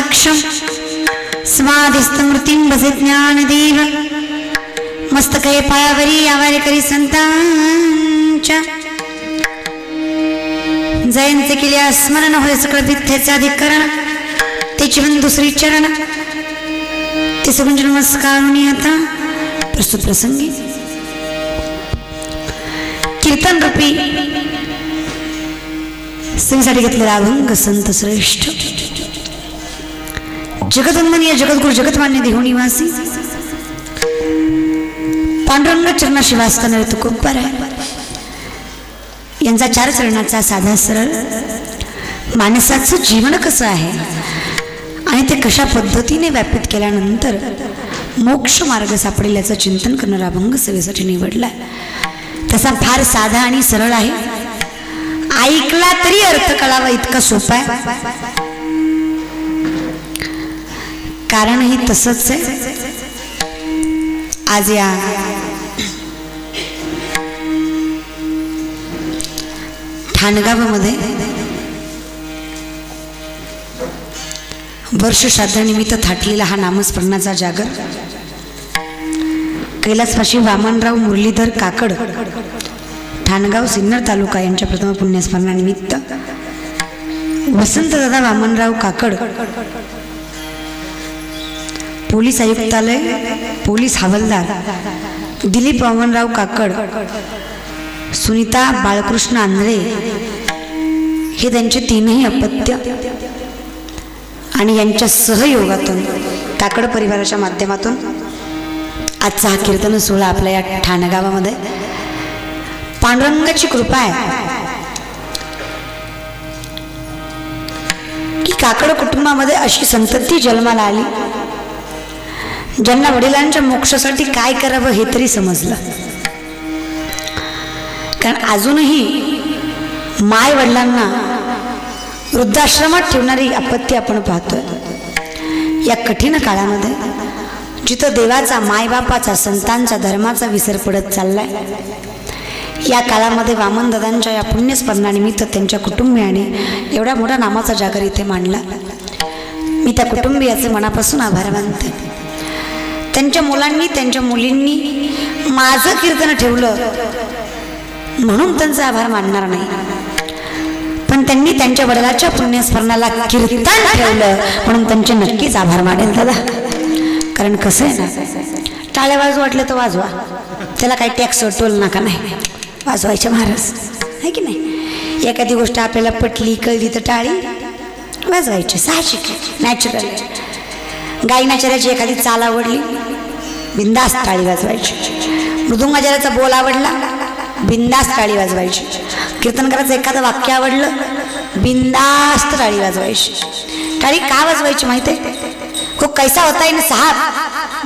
समक्षम समाधिस्थमूर्तिं भजे ज्ञानदेव मस्तके पायावरी आवारे करी संतांच्या जयंती केल्या स्मरण होय सकळ विद्येचे अधिकरण त्याची दुसरी चरण ते सगुंज नमस्कार आता प्रस्तुत प्रसंगी कीर्तन रूपी सिंगसाठी घेतलेला अभंग संत श्रेष्ठ जगदवंदनीय जगद्गुरु जगतमान्य देहू निवासी पांडुरंग चरणाशी वाचताना तुकोबार यांचा चार चरणाचा साधा सरळ माणसाचं जीवन कसं आहे आणि ते कशा पद्धतीने व्यापित केल्यानंतर मोक्ष मार्ग सापडेल याचं चिंतन करणारा अभंग सेवेसाठी निवडला। तसा फार साधा आणि सरळ आहे, ऐकला तरी अर्थ कळावा इतका सोपा आहे। कारणही तसंच आहे। आज या ठाणगावामध्ये वर्ष श्राद्धानिमित्त थाटलेला हा नामस्मरणाचा जागर कैलासवासी वामनराव मुरलीधर काकड ठाणगाव सिन्नर तालुका यांच्या प्रथम पुण्यस्मरणानिमित्त वसंतदादा वामनराव काकड पोलीस आयुक्तालय पोलीस हवालदार दिलीप वामनराव काकड सुनीता बाळकृष्ण आंधळे हे त्यांचे तीनही अपत्य आणि यांच्या सहयोगातून काकड परिवाराच्या माध्यमातून आजचा हा कीर्तन सोहळा आपल्या या ठाणगावामध्ये पांडुरंगाची कृपा आहे की काकड कुटुंबामध्ये अशी संतती जन्माला आली ज्यांना वडिलांच्या मोक्षासाठी काय करावं हे तरी समजलं। कारण अजूनही माय वडिलांना वृद्धाश्रमात ठेवणारी अपत्य आपण पाहतोय। या कठीण काळामध्ये जिथं देवाचा मायबापाचा संतांचा धर्माचा विसर पडत चाललाय, या काळामध्ये वामनदादांच्या या पुण्यस्मरणानिमित्त त्यांच्या कुटुंबियाने एवढा मोठा नामाचा जागर इथे मांडला। मी त्या कुटुंबियाचे मनापासून आभार मानते। त्यांच्या मुलांनी त्यांच्या मुलींनी माझं कीर्तन ठेवलं म्हणून त्यांचा आभार मानणार नाही, पण त्यांनी त्यांच्या वडिलाच्या पुण्यस्मरणाला कीर्तन ठेवलं म्हणून त्यांचे नक्कीच आभार मानेल दादा। कारण कसं आहे ना, टाळ्या वाजू वाटलं तर वाजवा, त्याला काही टॅक्स टोल नका नाही, वाजवायचे महाराज आहे की नाही। एखादी गोष्ट आपल्याला पटली कळली तर टाळी वाजवायची, साहजिक नॅचरल। गायनाचार्याची एखादी चाल आवडली बिंदास टाळी वाजवायची, मृदुंगाचार्याचा बोल आवडला बिंदास टाळी वाजवायची, कीर्तनकाराचं एखादं वाक्य आवडलं बिंदास टाळी वाजवायची। टाळी का वाजवायची माहिती आहे? वो कैसा होता है ना साहब,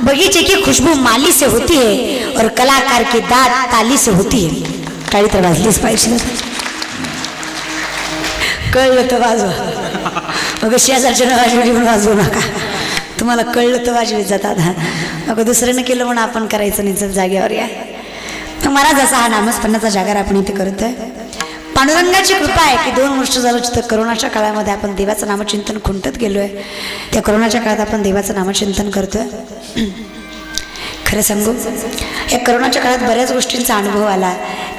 बगीचे की खुशबू माली से होती है और कलाकार की दाद ताली से होती है। टाळी तर वाजलीच पाहिजे, कळलं तर वाजवा, मग शेजारच्या वाजवली म्हणून वाजवू नका, तुम्हाला कळलं तर वाजवीत जातात। मग दुसऱ्यानं केलं म्हणून आपण करायचं नाही, जागेवर या। महाराज असा हा नामस्मरणाचा जागर आपण इथे करतोय। पांडुरंगाची कृपा आहे की 2 वर्ष झालं जिथं करोनाच्या काळामध्ये आपण देवाचं नामचिंतन खुंटत गेलोय, त्या करोनाच्या काळात आपण देवाचं नामचिंतन करतोय। खरं सांगू, या करोनाच्या काळात बऱ्याच गोष्टींचा अनुभव आला।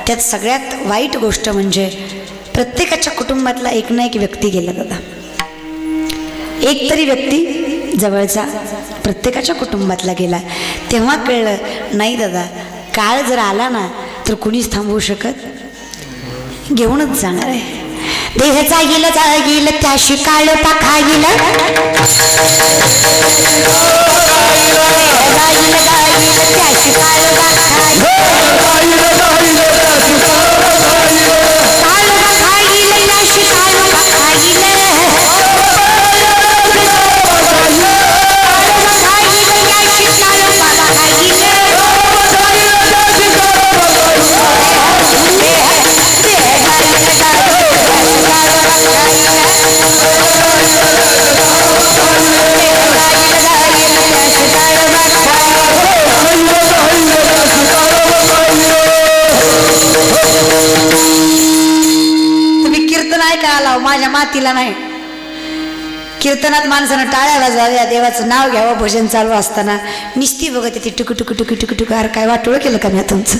त्यात सगळ्यात वाईट गोष्ट म्हणजे प्रत्येकाच्या कुटुंबातला एक ना एक व्यक्ती गेला दादा, एक तरी व्यक्ती जवळचा प्रत्येकाच्या कुटुंबातला गेला। तेव्हा कळलं नाही दादा, काळ जर आला ना तर कुणीच थांबवू शकत, घेऊनच जाणार आहे। देह जाईल जाईल त्याशी काळ पाखाईल, जाईल जाईल त्याशी काळ पाखाईल, काळ पाखाईल त्याशी काळ पाखाईल, माझ्या मातीला नाही, कीर्तनात माणसानं टाळ्या वाजवाव्या, देवाचं नाव घ्यावं, भजन चालू असताना निस्ती बघत येते टुकू टुकू टुकू टुकू टुकू. अरे काय वाटोळं केलं का मी तुमचं?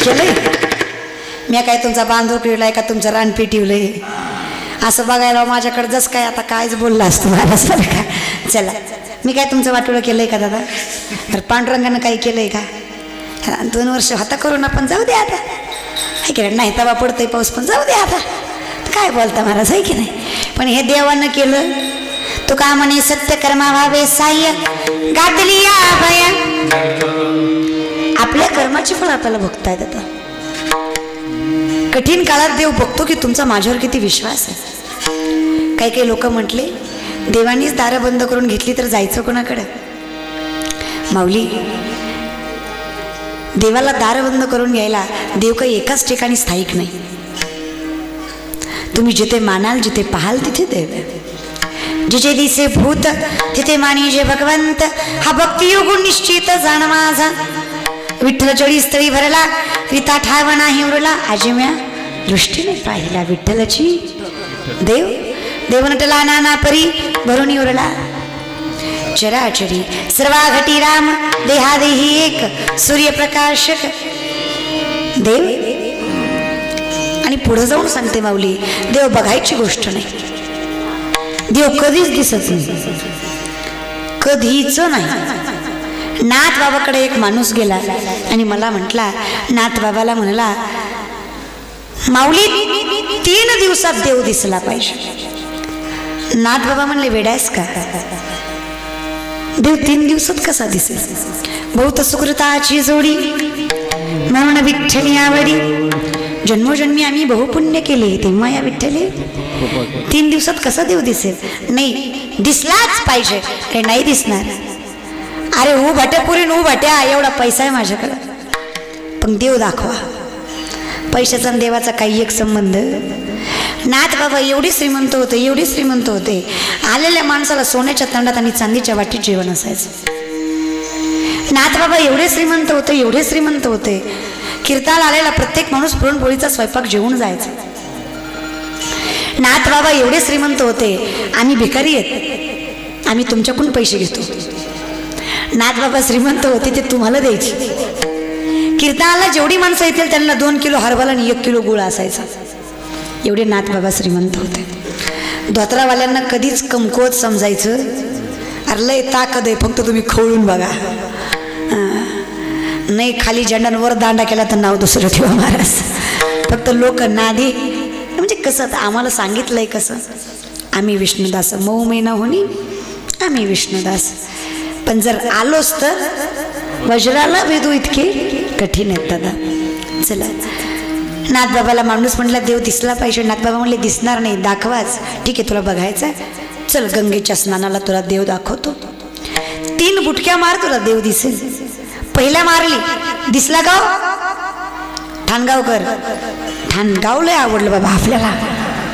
केलंय मी काय तुमचा बांधव पिवलाय का तुमचं रान पिटिवलंय असं बघायला माझ्याकडे जसं काय आता कायच बोललं असतं मला सर का. चला मी काय तुमचं वाटोळं केलंय का दादा? तर पांडुरंगानं काही केलंय का? 2 वर्ष होता करून आपण जाऊ दे आता, आहे की नाही तवा पडतंय पाऊस पण जाऊ दे आता, काय बोलता महाराज, आहे की नाही. पण हे देवानं केलं. तो का म्हणे सत्य कर्मा व्हावे साह्य गातली या भया. आपल्या कर्माची फळ आपल्याला भोगता येतात. कठीण काळात देव बघतो की तुमचा माझ्यावर किती विश्वास आहे. काही काही लोक म्हटले देवानीच दारं बंद करून घेतली तर जायचं कोणाकडे? माऊली, देवाला दार बंद करून घ्यायला देव काही एकाच ठिकाणी स्थायिक नाही. तुम्ही जिथे मानाल, जिथे पाहाल तिथे देव. जिथे दिसे भूत तिथे मानी जे भगवंत. हा भक्तियोग निश्चित जाण माझा. विठ्ठल चळी स्थळी भरला रीता ठाव नाही उरला. आजिम्या दृष्टीने पाहिला विठ्ठलची देव. देव नटला नाना परी भरून उरला. चराचरी सर्वा घटी राम देहादेही एक सूर्यप्रकाशक देव. आणि पुढे जाऊन सांगते माऊली, देव बघायची गोष्ट नाही. देव कधीच दिसत नाही, कधीच नाही. नाथ बाबाकडे एक माणूस गेला आणि मला म्हटला, नाथ बाबाला म्हणला माऊली 3 दिवसात देव दिसला पाहिजे. नाथ बाबा म्हणले वेडायस का? देव 3 दिवसात कसा दिसेल? बहुत सुकृताची जोडी म्हणून विठ्ठली आवडी. जन्मोजन्मी आम्ही बहुपुण्य केले तेव्हा या विठ्ठले 3 दिवसात कसा देव दिसेल? नाही, दिसलाच पाहिजे. हे नाही दिसणार. अरे भाट्या पुरीन भाट्या, एवढा पैसा आहे माझ्याकडं, पण देव दाखवा. पैशाचा आणि देवाचा काही एक संबंध? नाथ बाबा एवढे श्रीमंत होते, एवढे श्रीमंत होते, आलेल्या माणसाला सोन्याच्या तांडात आणि चांदीच्या वाटीत जेवण असायचं. नाथ बाबा एवढे श्रीमंत होते, एवढे श्रीमंत होते, कीर्तनाला आलेला प्रत्येक माणूस पुरणपोळीचा स्वयंपाक जेवून जायचा. नाथ बाबा एवढे श्रीमंत होते, आम्ही भिकारी आहेत, आम्ही तुमच्याकडून पैसे घेतो. नाथ बाबा श्रीमंत होते, ते तुम्हाला द्यायचे. कीर्तनाला जेवढी माणसं येतील त्यांना 2 किलो हरभरा आणि 1 किलो गुळ असायचा. एवढे नाथ बाबा श्रीमंत होते. धोत्रावाल्यांना कधीच कमकुवत समजायचं. अरे लय ताकद आहे, फक्त तुम्ही खवळून बघा. नाही खाली झेंडांवर दांडा केला तर नाव दुसरं ठेवा महाराज. फक्त लोक नादी म्हणजे कसं आम्हाला सांगितलंय कसं, आम्ही विष्णुदास मऊ महिना होणी आम्ही विष्णुदास. पण जर आलोच तर वज्राला वेदू इतके कठीण आहेत दादा. चला नाथ बाबाला माणूस म्हणला देव दिसला पाहिजे. नाथ बाबा म्हणले दिसणार नाही, दाखवाच. ठीक आहे तुला बघायचं, चल गंगेच्या स्नानाला तुला देव दाखवतो. 3 बुटक्या मार, तुला देव दिसेल. पहिल्या मारली, दिसला गाव ठाणगावकर. ठाणगाव लय आवडलं बाबा आपल्याला.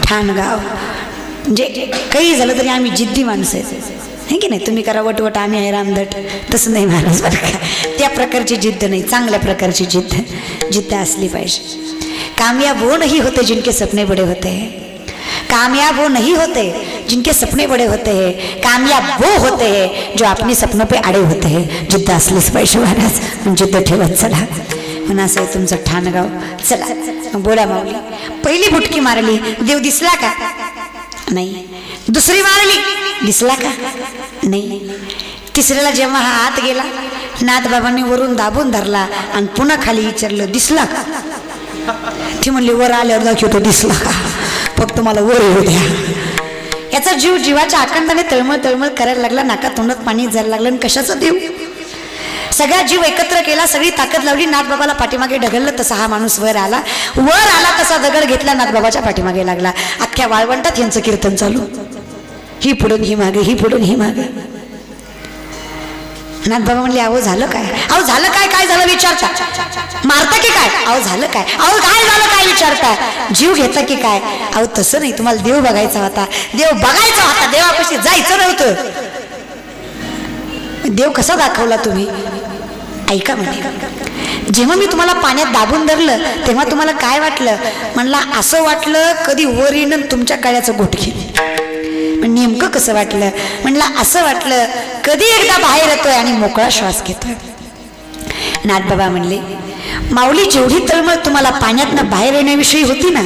ठाणगाव म्हणजे काही झालं तरी आम्ही जिद्दी माणसं आहेत, हे की नाही. तुम्ही करा वटवट, आम्ही आहे रामदट, तसं नाही महाराज बरं का. त्या प्रकारची जिद्द नाही, चांगल्या प्रकारची जिद्द असली पाहिजे. कामयाब वो नहीं होते जिनके सपने बड़े होते हैं. कामयाब वो नहीं होते जिनके सपने बड़े होते हैं. कामयाब वो होते हैं जो अपने सपनों पे अड़े होते हैं. जिद्द असलीच पाहिजे महाराज. जिद्द ठेवत चला. म्हणून असं आहे तुमचं ठाणगाव. चला बोला माऊली. पहिली बुटकी मारली, देव दिसला का? नाही. दुसरी मारली, दिसला का? नाही. तिसऱ्याला जेव्हा हा आत गेला, नाथ बाबांनी वरून दाबून धरला आणि पुन्हा खाली विचारलं दिसला का? ती म्हणली वर आल्यावर दाखवतो दिसला का, फक्त मला वर येऊ द्या. याचा जीव जीवाच्या आकंदाने तळमळ तळमळ करायला लागला. नाका तोंडात पाणी जायला लागलं. आणि कशाचा देव? सगळा जीव एकत्र केला, सगळी ताकद लावली, नाथ बाबाला पाठीमागे ढकललं. तसा हा माणूस वर आला तसा दगड घेतला, नाथ बाबाच्या पाठीमागे लागला. अख्ख्या वाळवंटात यांचं कीर्तन चालू. ही पुढून ही मागे, ही पुढून ही मागे. नाथ बाबा म्हणले अहो झालं काय? अहो झालं काय? काय झालं विचारता? मारता की काय? अहो झालं काय? अहो काय झालं काय विचारता? जीव घेता की काय? अहो तसं नाही, तुम्हाला देव बघायचा होता. देव बघायचा होता, देवापाशी जायचं नव्हतं. देव कसा दाखवला तुम्ही? ऐका म्हणे, जेव्हा मी तुम्हाला पाण्यात दाबून धरलं तेव्हा तुम्हाला काय वाटलं? म्हणला असं वाटलं कधी वर येणं तुमच्या काळ्याचं गोठ घेईन. नेमकं कसं वाटलं? म्हणलं असं वाटलं कधी एकदा बाहेर येतोय आणि मोकळा श्वास घेतोय. नाथबाबा म्हणले, माऊली जेवढी तळमळ तुम्हाला पाण्यातनं बाहेर येण्याविषयी होती ना,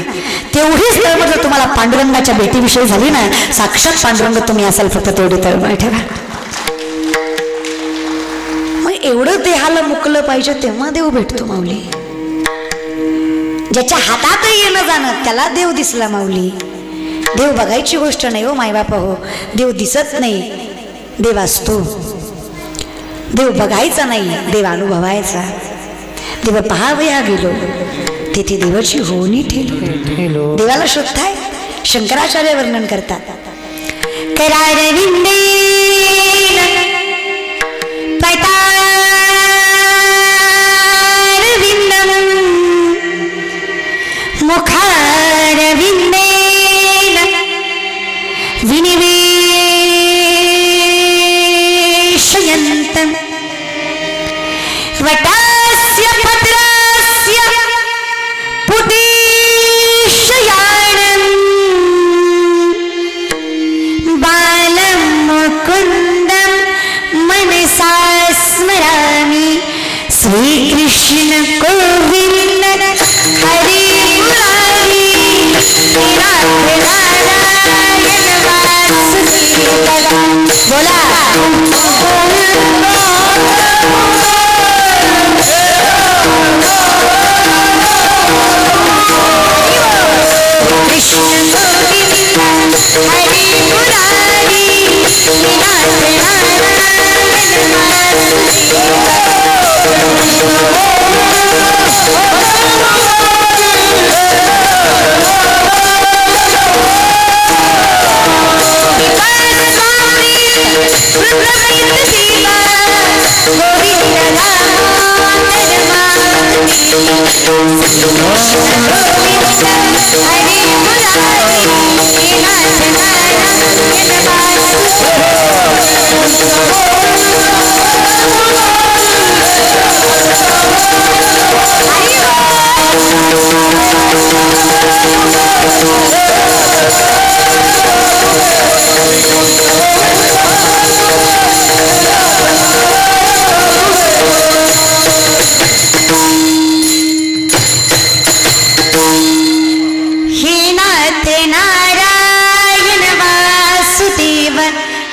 तेवढीच तळमळ जर तुम्हाला पांडुरंगाच्या भेटीविषयी झाली ना, साक्षात पांडुरंग तुम्ही असाल, फक्त तेवढी तळमळ ठेवा. मग एवढं देहाला मुकलं पाहिजे तेव्हा देव भेटतो माऊली. ज्याच्या हातात येणं जाणं त्याला देव दिसला माऊली. देव बघायची गोष्ट नाही हो मायबापा हो, देव दिसत नाही, देव असतो. देव बघायचा नाही, देव अनुभवायचा. देव पहावया गेलो तेथे देवाची होणी ठेलो. देवाला शोधताय शंकराचार्य वर्णन करतात. करारविंदे मुखारविंदेन विनिवेशयन्तं वटस्य भद्रस्य पुटीशयानं बालं मुकुन्दं मनसा स्मरामि. श्रीकृष्ण गोविन्द हरि बोला कृष्ण गोविंद हरि मुरारी नाथ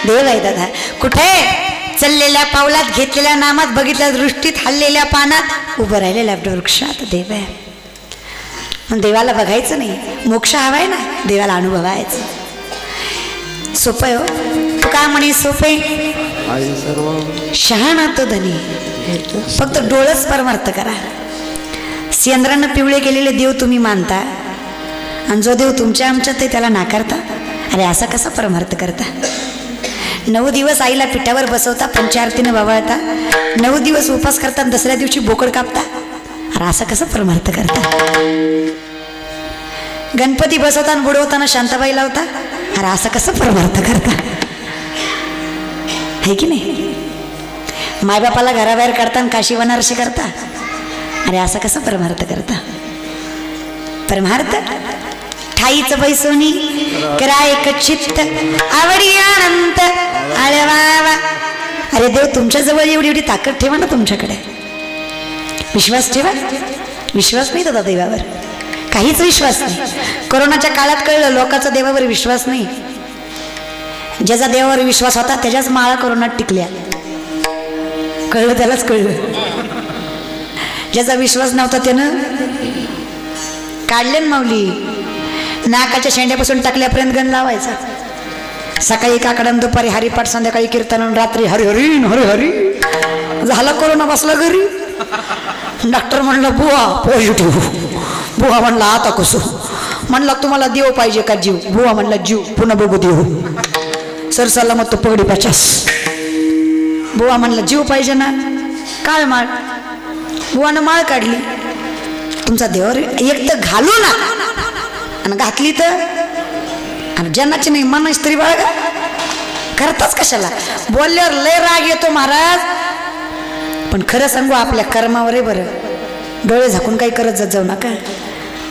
देव आहे दादा. कुठे चाललेल्या पावलात, घेतलेल्या नामात, बघितल्या दृष्टीत, हल्लेल्या पानात, उभं राहिलेल्या वृक्षात देव आहे. मग देवाला बघायचं नाही, मोक्ष हवाय ना, देवाला अनुभवायचं. सोपं आहे हो. तू का म्हणे सोपे? शहाणा तो धनी, फक्त डोळच परमार्थ करा. सेंद्रानं पिवळे केलेले देव तुम्ही मानता आणि जो देव तुमच्या आमच्यात आहे त्याला नाकारता. अरे असा कसा परमार्थ करता? 9 दिवस आईला पिठावर बसवता, पंचारतीनं ववाळता, 9 दिवस उपास करता, दुसऱ्या दिवशी बोकड कापता. अरे असं कसं परमार्थ करता? गणपती बसवताना बुडवताना शांताबाई लावता. अरे असं कसं परमार्थ करता? है की नाही? मायबापाला घराबाहेर काढताना काशी वनारशी करता. अरे असं कसं परमार्थ करता? परमार्थ ठाईच बैसोनी कराय चित्त आवडी अनंत आळवावा. अरे देव तुमच्या जवळ एवढी एवढी ताकद ठेवा ना, तुमच्याकडे विश्वास ठेवा. विश्वास नाही दादा देवावर, काहीच विश्वास नाही. कोरोनाच्या काळात कळलं लोकांचा देवावर विश्वास नाही. ज्याचा देवावर विश्वास होता त्याच्याच माळा कोरोनात टिकल्या. कळलं त्यालाच कळलं. ज्याचा विश्वास नव्हता त्यानं काढले माऊली. नाकाच्या शेंड्यापासून टाकल्यापर्यंत गण लावायचा. सकाळी काकडन, दुपारी हरिपाठ, संध्याकाळी कीर्तन, रात्री हरी हरी हरी हरी. झाला कोरोना, बसला घरी. डॉक्टर म्हणलं बुवा पॉझिटिव्ह. बुवा म्हणला आता कसं? म्हणला तुम्हाला देव पाहिजे का जीव? बुवा म्हणला जीव. पुन्हा बघू देव. सर सलामत तो पगडी 50. बुवा म्हणला जीव पाहिजे ना, काळ माळ. बुवानं माळ काढली. तुमचा देवावर एक तर घालू ना, आणि घातली तर आणि जनाची नाही मनाची तरी बाळगा करताच कशाला? बोलल्यावर लय राग येतो महाराज. पण खरं सांगू, आपल्या कर्मावर आहे बरं. डोळे झाकून काही करत जाऊ नका.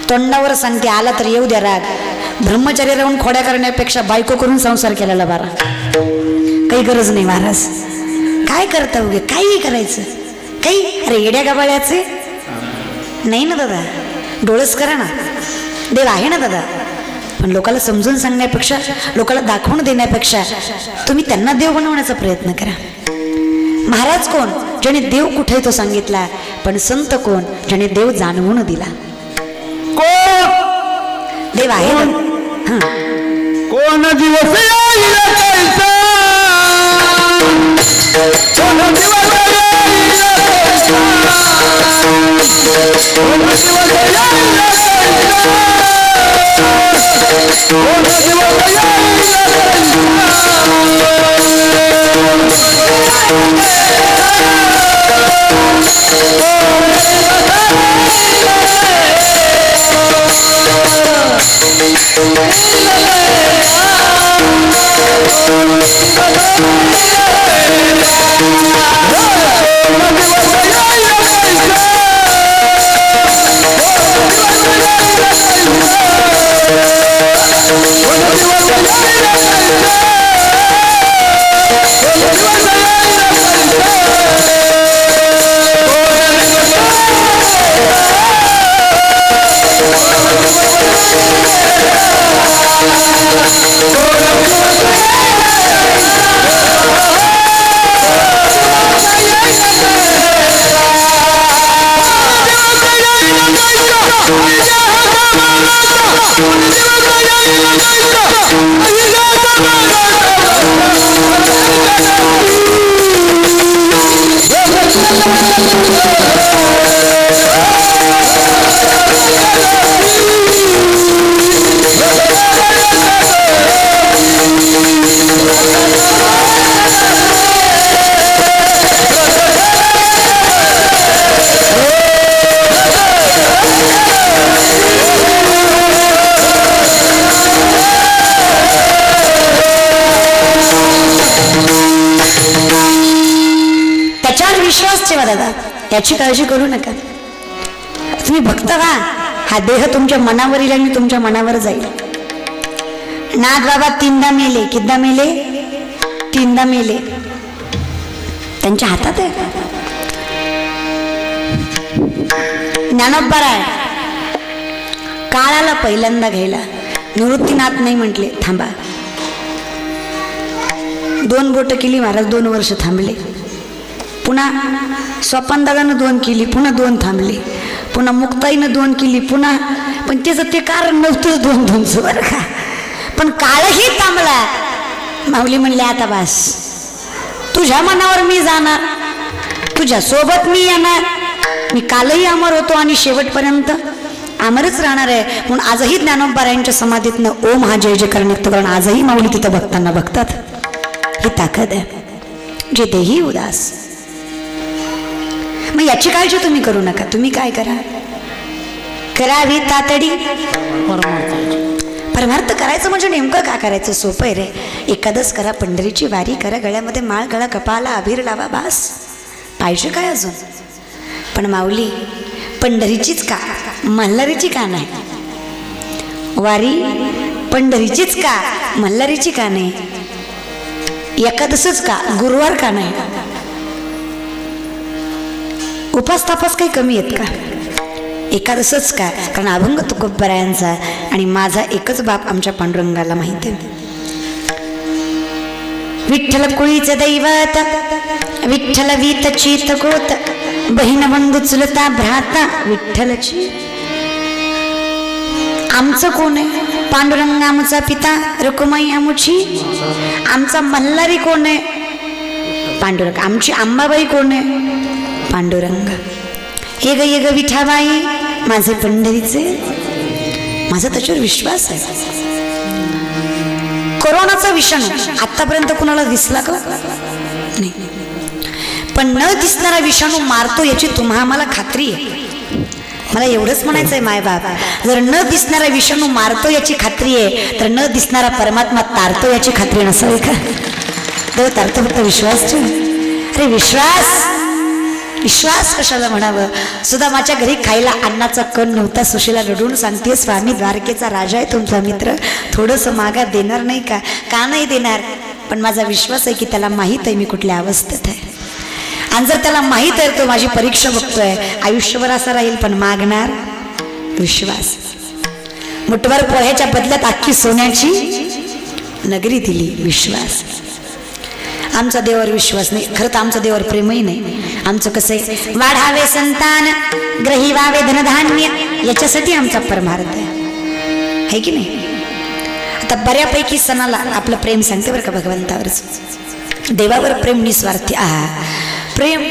तोंडावर सांगते आला तर येऊ द्या राग, ब्रह्मचर्य राहून खोड्या करण्यापेक्षा बायको करून संसार केलेला बारा. काही गरज नाही महाराज. काय करता उगे काही करायचं काही. अरे येड्या गबाळ्याचे नाही ना दादा. डोळस करा ना. देव आहे ना दादा. पण लोकाला समजून सांगण्यापेक्षा लोकाला दाखवून देण्यापेक्षा तुम्ही त्यांना देव बनवण्याचा प्रयत्न करा. महाराज कोण ज्याने देव कुठे तो सांगितला. पण संत कोण ज्याने देव जाणवून दिला. कोण देव आहे ना. कोण दिवस दादा. याची काळजी करू नका. तुम्ही भक्त व्हा. हा देह तुमच्या मनावर येईल आणि तुमच्या मनावर जाईल. नाथ बाबा 3दा मेले. कितदा मेले? 3दा मेले. त्यांच्या हातात आहे. ज्ञानोबा राय काळाला पहिल्यांदा घ्यायला निवृत्तीनाथ नाही म्हटले. थांबा. 2 बोट केली महाराज. 2 वर्ष थांबले. पुन्हा स्वपन दादानं 2 केली. पुन्हा 2 थांबले. पुन्हा मुक्ताईनं 2 केली. पुन्हा पण त्याचं ते कारण नव्हतं 2-2चं बरं का. पण काळही थांबला. माऊली म्हणले आता बस. तुझ्या मनावर मी जाणार. तुझ्या सोबत मी येणार. मी कालही अमर होतो आणि शेवटपर्यंत अमरच राहणार आहे. म्हणून आजही ज्ञानोबारायांच्या समाधीतनं ओम हा जय जयकार निघतो. कारण आजही माऊली तिथं भक्तांना बघतात. ही ताकद आहे. जे देही उदास. मग याची काळजी तुम्ही करू नका. तुम्ही काय करा. करावी तातडी परमार्थ करायचं म्हणजे नेमकं काय करायचं. सोपं आहे रे. एकादश करा. पंढरीची वारी करा. गळ्यामध्ये माळ गळा. कपाला अभिर लावा. बास. पाहिजे काय अजून. पण माऊली पंढरीचीच का मल्हारीची का नाही. वारी पंढरीचीच का मल्हारीची का नाही. एकादशच का गुरुवार का नाही. उपास तापास काही कमी आहेत का. एकादशच का. कारण अभंग तुकोबरायांचा आणि माझा एकच बाप आमच्या पांडुरंगाला माहित आहे. विठ्ठल कुळीचे दैवत. विठ्ठल वीत चीत गोत. बहीण बंधू चुलता भ्राता विठ्ठलची. आमचं कोण आहे. पांडुरंग आमचा पिता. रुक्माई आमुची. आमचा मल्हारी कोण आहे. पांडुरंग. आमची अंबाबाई कोण आहे. पांडुरंग. हे ग ये ग विठाबाई माझे पंढरीचे. माझा त्याच्यावर विश्वास आहे. कोरोनाचा विषाणू आतापर्यंत कुणाला दिसला का नाही. पण न दिसणारा विषाणू मारतो याची तुम्हा आम्हाला खात्री आहे. मला एवढंच म्हणायचं आहे मायबाप. जर न दिसणारा विषाणू मारतो याची खात्री आहे तर न दिसणारा परमात्मा तारतो याची खात्री नसावी का. देव तारतो फक्त विश्वास ठेव. अरे विश्वास विश्वास कशाला म्हणावं. सुदामाच्या घरी खायला अन्नाचा कण नव्हता. सुशीला रडून सांगते, स्वामी द्वारकेचा राजा आहे तुमचा मित्र, थोडंसं मागा देणार नाही का? का नाही देणार? पण माझा विश्वास आहे की त्याला माहीत आहे मी कुठल्या अवस्थेत आहे, आणि जर त्याला माहीत आहे तो माझी परीक्षा बघतोय, आयुष्यभर असा राहील, पण मागणार विश्वास. मुठभर पोह्याच्या बदल्यात अख्खी सोन्याची नगरी दिली. विश्वास. आमचा देवावर विश्वास नाही. खरं तर आमचा देवावर प्रेमही नाही. आमचं कसं आहे, वाढावे संतान, ग्रहिवावे धनधान्य, याच्यासाठी आमचा परमार्थ आहे की नाही. आता बऱ्यापैकी सणाला आपलं प्रेम सांगते बरं का भगवंतावरच. देवावर प्रेम निस्वार्थी. प्रेम.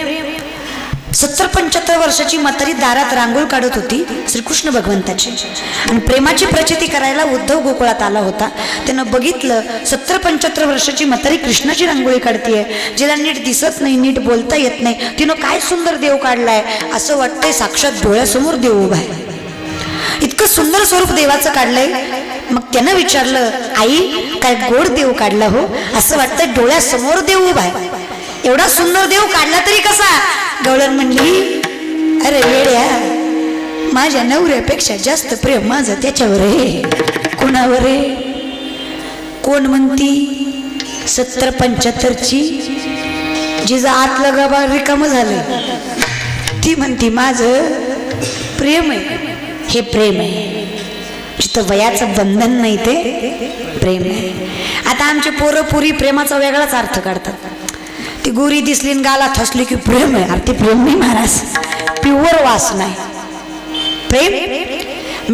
70-75 वर्षाची म्हातारी दारात रांगोळ काढत होती श्रीकृष्ण भगवंताची, आणि प्रेमाची प्रचिती करायला उद्धव गोकुळात आला होता. त्यानं बघितलं 70-75 वर्षाची म्हातारी कृष्णाची रांगोळी काढतीये, जिला नीट दिसत नाही, नीट बोलता येत नाही. तिनं काय सुंदर देव काढलाय, असं वाटतंय साक्षात डोळ्यासमोर देव उभा आहे. इतकं सुंदर स्वरूप देवाचं काढलंय. मग त्यानं विचारलं, आई काय गोड देव काढला हो, असं वाटतंय डोळ्यासमोर देव उभा आहे. एवढा सुंदर देव काढला तरी कसा? गवळण म्हणली, अरे वेड्या, माझ्या नवऱ्यापेक्षा जास्त प्रेम माझं त्याच्यावर आहे. कोणावर आहे? कोण म्हणती? 70-75ची जिचं आतलं गबा रिकाम झालं, ती म्हणती माझं प्रेम आहे. हे प्रेम आहे. जिथं वयाचं बंधन नाही ते प्रेम आहे. आता आमचे पोरं पुरी प्रेमाचा वेगळाच अर्थ काढतात. ती गोरी दिसली न गालात हसली की प्रेम आहे. अरे ते प्रेम नाही महाराज, प्युअर वास नाही प्रेम.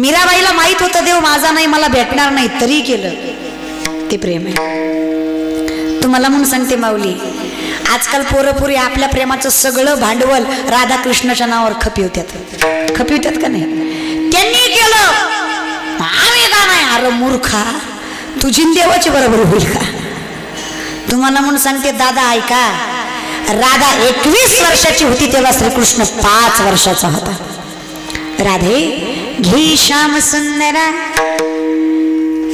मीराबाईला माहित होतं देव माझा नाही, मला भेटणार नाही, तरी केलं, ते प्रेम आहे. तुम्हाला म्हणून सांगते माऊली, आजकाल पोरपुरी आपल्या प्रेमाचं सगळं भांडवल राधाकृष्णाच्या नावावर खपिवतात का नाही? त्यांनी केलं, आम्ही का नाही? अरे मूर्खा, तुझी देवाची बरोबर होईल का? तुम्हाला म्हणून सांगते दादा ऐका, राधा 21 वर्षाची होती तेव्हा श्रीकृष्ण 5 वर्षाचा होता. राधे घे श्याम सुंदरा.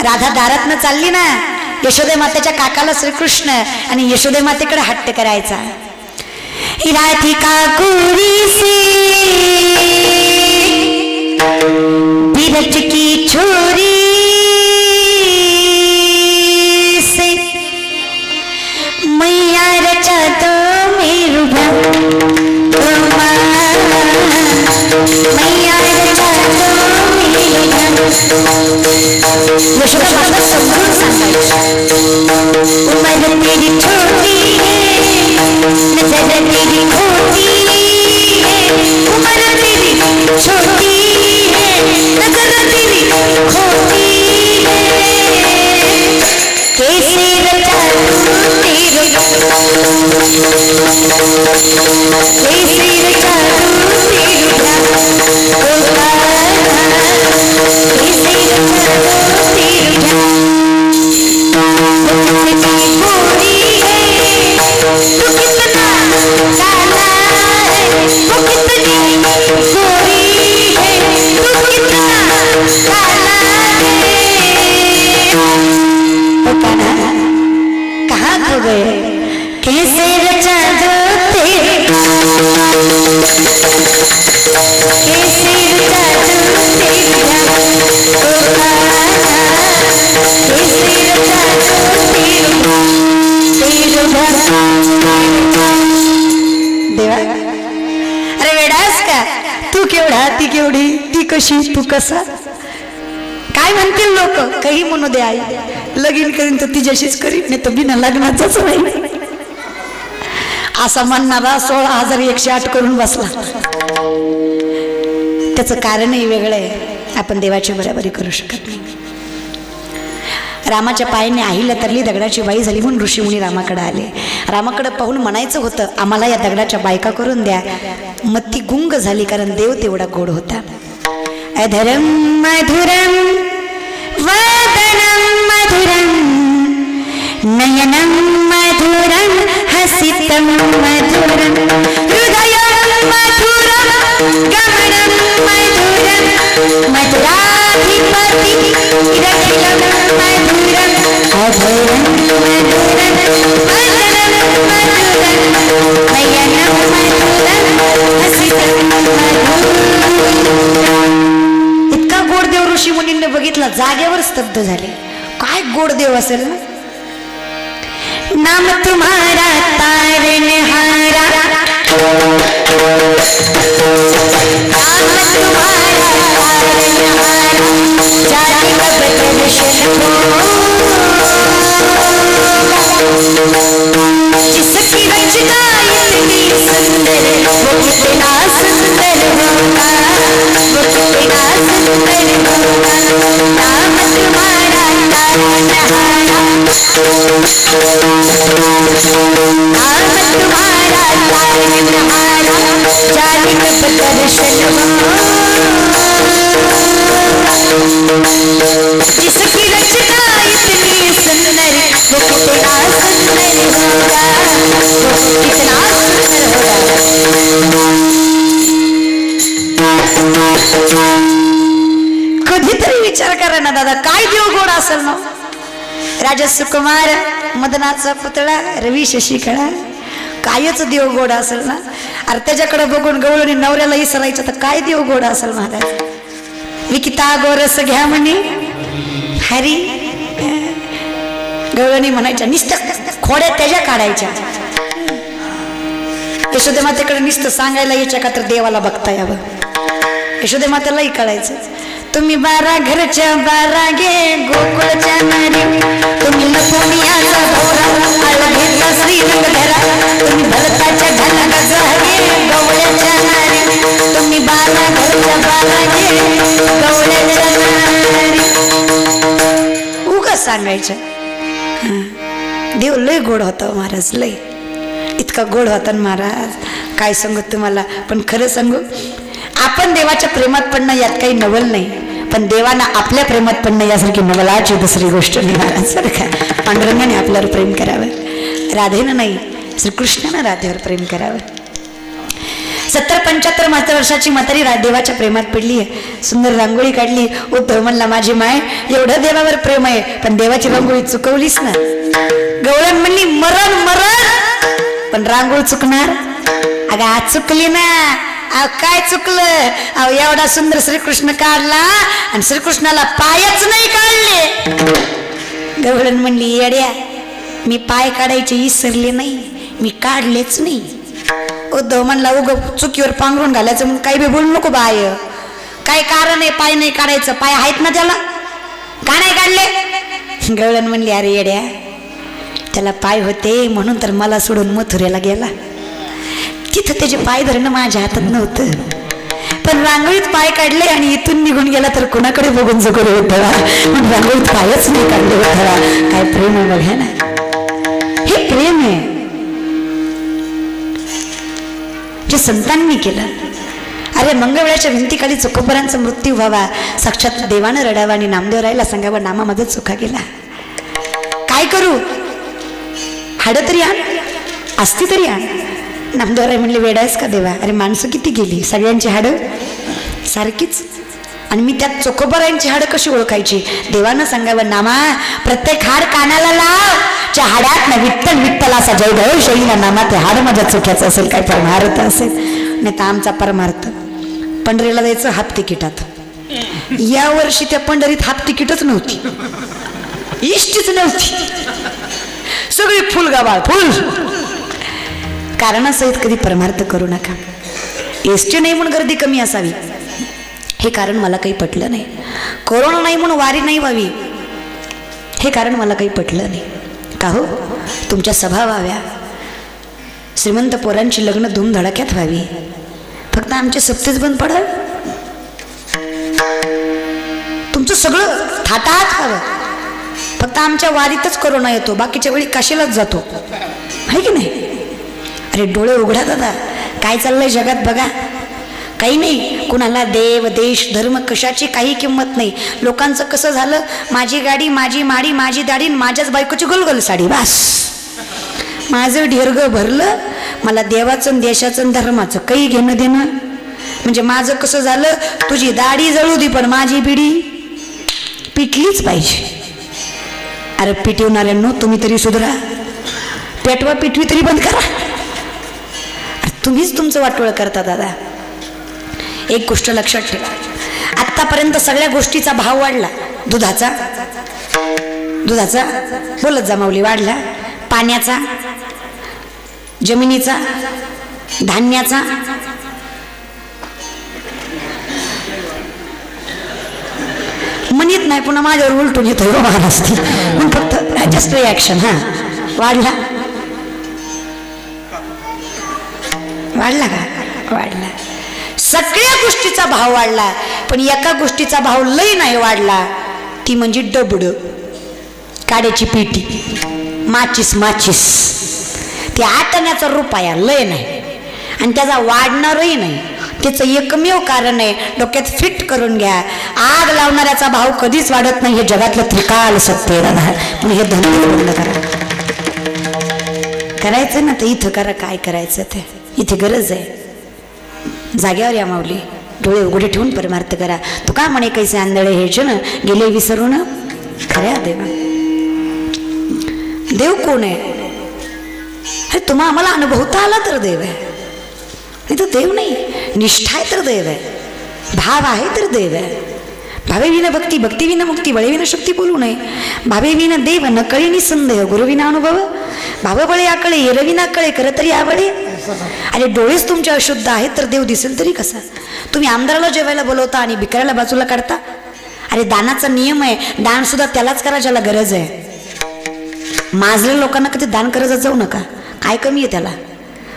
राधा दारातनं चालली ना, यशोदे मातेच्या काकाला श्रीकृष्ण, आणि यशोदे मातेकडे हट्ट करायचा. राधिका कुरीसी बिरज की छोरी से मैया रचा तो मेरू मैया रचा तो मेरू. यशोदा माता समजून सांगायची, उमर तेरी छोटी है, नजर तेरी खोटी है, उमर तेरी छोटी है, नजर तेरी खोटी है, कैसे रचा तू तेरे, कैसे रचा तू तेरे कहाँ खो गए? कैसे रचा दो तेरे, कैसे रचा दो तेरे, कैसे रचा दो देवा. अरे वेडास का तू? केवढा ती केवढी, ती कशी तू कसा? काय म्हणतील लोक? काही म्हणू दे आई, लगीन करीन तर तिच्याशीच करीन, नाही तर बिना लग्नाचाच नाही. असा म्हणणारा 16,108 करून बसला. त्याचं कारणही वेगळं आहे. आपण देवाची बराबरी करू शकत नाही. रामाच्या पायाने आईला तरली दगडाची बाई झाली म्हणून ऋषीमुनी रामाकडे आले. रामाकडे पाहून म्हणायचं होतं आम्हाला या दगडाच्या बायका करून द्या. मग ती गुंग झाली, कारण देव तेवढा गोड होता. अधरम मधुरम वदनम मधुरम नयनम मधुरम हसितम मधुरम हृदयम मधुरम गमनम मधुरम मधुराधिपति रतिलम मधुरम अधरम मधुरम वदनम मधुरम नयनम मधुरम स्तब्ध झाले. काय गोड देव असेल ना. नाम तुम्हारा तारनहारा, नाम तुम्हारा तारनहारा, जाने कब दर्शन जिसकी रचना इतनी सुंदर, वो कितना सुंदर होगा, वो कितना सुंदर होगा. नाम तुम्हारा तारनहारा, नाम तुम्हारा तारनहारा, जाने कब दर्शन जिसकी रचना इतनी सुंदर, वो कितना सुंदर होगा, वो कितना सुंदर होगा. कधीतरी विचार करा ना दादा, काय देवगोड असेल ना. राजा सुकुमार, मदनाचा पुतळा, रवी शशिकळा, कायच देवगोड असेल ना. अरे त्याच्याकडे बघून गवळणी नवऱ्याला इसरायचं तर काय देवगोड असेल महाराज. विकिता गोरस घ्या म्हणे हरी, गवळणी म्हणायच्या निस्त खोड्या त्याच्या काढायच्या. यशोदे मातेकडे निस्त सांगायला यायच्या का तर देवाला बघता यावं. यशोदे मातेलाही कळायचं. तुम्ही 12 घरच्या 12 गे गोकुळच्या नारी, तुम्ही लपुनियाचा भोरा घेतला श्रीरंग धरा, तुम्ही भरताच्या घन गजरे गवळ्याच्या नारी, तुम्ही 12 घरच्या 12 गे गवळ्याच्या नारी. उगाच सांगायचं. देव लय गोड होता महाराज, लय इतका गोड होता महाराज. काय सांगू तुम्हाला. पण खरं सांगू, आपण देवाच्या प्रेमात पडणं यात काही नवल नाही, पण देवानं आपल्या प्रेमात पडणं यासारखी नवलाची दुसरी गोष्ट नाही महाराज. बरं का. पांडुरंगाने आपल्यावर प्रेम करावं, राधेनं नाही, श्रीकृष्णानं राधेवर प्रेम करावं. 70-75 वर्षाची म्हातारी देवाच्या प्रेमात पडली आहे. सुंदर रांगोळी काढली. उद्धव म्हणला माझी माय एवढं देवावर प्रेम आहे, पण देवाची रांगोळी चुकवलीस ना. गवळण म्हणली मरण मरण, पण रांगोळी चुकणार. अगं आज चुकली ना. अहो काय चुकलं. अहो एवढा सुंदर श्रीकृष्ण काढला आणि श्रीकृष्णाला पायच नाही काढले. गवळण म्हणली येड्या, मी पाय काढायचे विसरले नाही, मी काढलेच नाही. उद्धव म्हणला उग चुकीवर पांघरून घालायचं म्हणून काही बी बोलू नको बाय. काय कारण आहे पाय नाही काढायचं. पाय आहेत ना त्याला, का नाही काढले. गवळण म्हणली अरे येड्या, त्याला पाय होते म्हणून तर मला सोडून मथुरेला गेला. तिथं त्याचे पाय धरणं माझ्या हातात नव्हतं, पण रांगोळीत पाय काढले आणि इथून निघून गेला तर कोणाकडे बघून जगू होता. पण रांगोळीत पायच नाही काढले होता. काय प्रेम आहे बघा ना. हे प्रेम आहे जे संतांनी केलं. अरे मंगळवेळाच्या भिंतीखाली चोकोबरांचा मृत्यू व्हावा, साक्षात देवानं रडावा आणि नामदेवरायला सांगावं नामा माझा चुका गेला. काय करू, हाडं तरी आण, असती तरी आण. नामदेवराय म्हणले वेडायस का देवा. अरे माणसं किती गेली, सगळ्यांची हाडं सारखीच. आणि मी त्यात चोकोबरांची हाडं कशी ओळखायची. देवानं सांगावं नामा प्रत्येक हाड कानाला लाव, च्या हाड्यात ना विठ्ठल विठ्ठल असा जय गौ शैलीला नामा. ते हाड माझ्या चुक्याचं असेल, काय परमार्थ असेल. नाही तर आमचा परमार्थ पंढरीला जायचं हाफ तिकिटात. या वर्षी त्या पंढरीत हाफ तिकीटच नव्हती, इष्टीच नव्हती, सगळी फुल गावाळ फुल. कारणासहित कधी परमार्थ करू नका. एसटी नाही म्हणून गर्दी कमी असावी हे कारण मला काही पटलं नाही. कोरोना नाही म्हणून वारी नाही व्हावी हे कारण मला काही पटलं नाही. का हो, तुमच्या सभा व्हाव्या, श्रीमंत पोरांची लग्न धूमधडाक्यात व्हावी, फक्त आमचे सप्तेच बंद पडाल. तुमचं सगळं थाटात व्हावं, फक्त आमच्या वारीतच कोरोना येतो, बाकीच्या वेळी काशीलाच जातो, आहे की नाही. अरे डोळे उघडा दादा, काय चाललंय जगात बघा. काही नाही, कुणाला देव देश धर्म कशाची काही किंमत नाही. लोकांचं कसं झालं, माझी गाडी माझी माडी माझी दाढी माझ्याच बायकोची गोलगोल साडी, बस माझं ढेरगं भरलं. मला देवाचं देशाचं धर्माचं काही घेणं देणं. म्हणजे माझं कसं झालं, तुझी दाढी जळू दे पण माझी पिढी पिटलीच पाहिजे. अरे पिटवणाऱ्यांनो तुम्ही तरी सुधरा, पेटवा पिटवी तरी बंद करा. तुम्हीच तुमचं वाटोळ करता दादा. एक गोष्ट लक्षात ठेवा, आत्तापर्यंत सगळ्या गोष्टीचा भाव वाढला. दुधाचा दुधाचा बोलत जा माऊली वाढला, पाण्याचा, जमिनीचा, धान्याचा, म्हणत नाही पुन्हा माझ्यावर उलटून येतो महाराष्ट्र म्हणून फक्त जस्ट रिॲक्शन. हा वाढला वाढला का? वाढला. सगळ्या गोष्टीचा भाव वाढला, पण एका गोष्टीचा भाव लय नाही वाढला, ती म्हणजे डबड, काड्याची पेटी, माचीस माचीस. ती 8 आण्याचा रुपया लय नाही आणि त्याचा वाढणारही नाही. त्याचं एकमेव कारण आहे, डोक्यात फिट करून घ्या, आग लावणाऱ्याचा भाव कधीच वाढत नाही. हे जगातलं त्रिकाल सत्य आहे दादा. पण हे धंदे बंद करा. करायचं ना तर इथं करा, काय करायचं ते इथे गरज आहे. जाग्यावर या माऊली, डोळे उघडे ठेवून परमार्थ करा. तू का म्हणे कैसे आंधळे हेच ना गेले विसरून. खऱ्या देवा, देव कोण आहे हे तुम्हा आम्हाला अनुभवता आला तर देव आहे, नाही तर देव नाही. निष्ठा आहे तर देव आहे, भाव आहे तर देव आहे. भावे विना भक्ती, भक्ती विना मुक्ती, बळे विना शक्ती बोलू नये. भावे विना देव न कळे निसंदेह, गुरु विना अनुभव. भाव बळे आकळे, येर विना कळे, कर तरी आवडे. अरे डोळेच तुमचे अशुद्ध आहेत तर देव दिसेल तरी कसा? तुम्ही आमदाराला जेवायला बोलवता आणि भिकाऱ्याला बाजूला काढता. अरे दानाचा नियम आहे, दान सुद्धा त्यालाच करा ज्याला गरज आहे. माजलेल्या लोकांना कधी दान करत जाऊ नका, काय कमी आहे त्याला.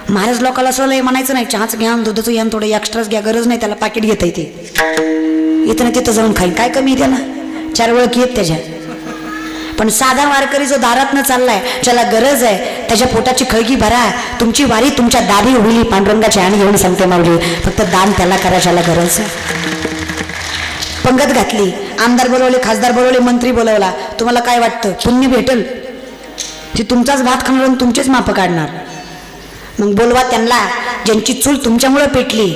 महाराज लोकांना असं म्हणायचं नाही, चहाचं घ्या, दुधाचं घ्या, थोडं एक्स्ट्राच घ्या, गरज नाही त्याला, पाकिट घेता येते. इथं तिथं जाऊन खाईल, काय कमी आहे त्याला, 4 वेळ येत त्याच्या. पण साधा वारकरी जो दारातनं चाललाय, ज्याला गरज आहे त्याच्या पोटाची खळगी भरा. तुमची वारी तुमच्या दारी उभली पांडुरंगाची आणि घेऊन सांगते माऊली, फक्त दान त्याला करा ज्याला गरज आहे. पंगत घातली, आमदार बोलवले, खासदार बोलवले, मंत्री बोलवला, तुम्हाला काय वाटतं पुण्य भेटल? ते तुमचाच भात खाणार आणि तुमचेच माप काढणार. मग बोलवा त्यांना ज्यांची चूल तुमच्यामुळे पेटली.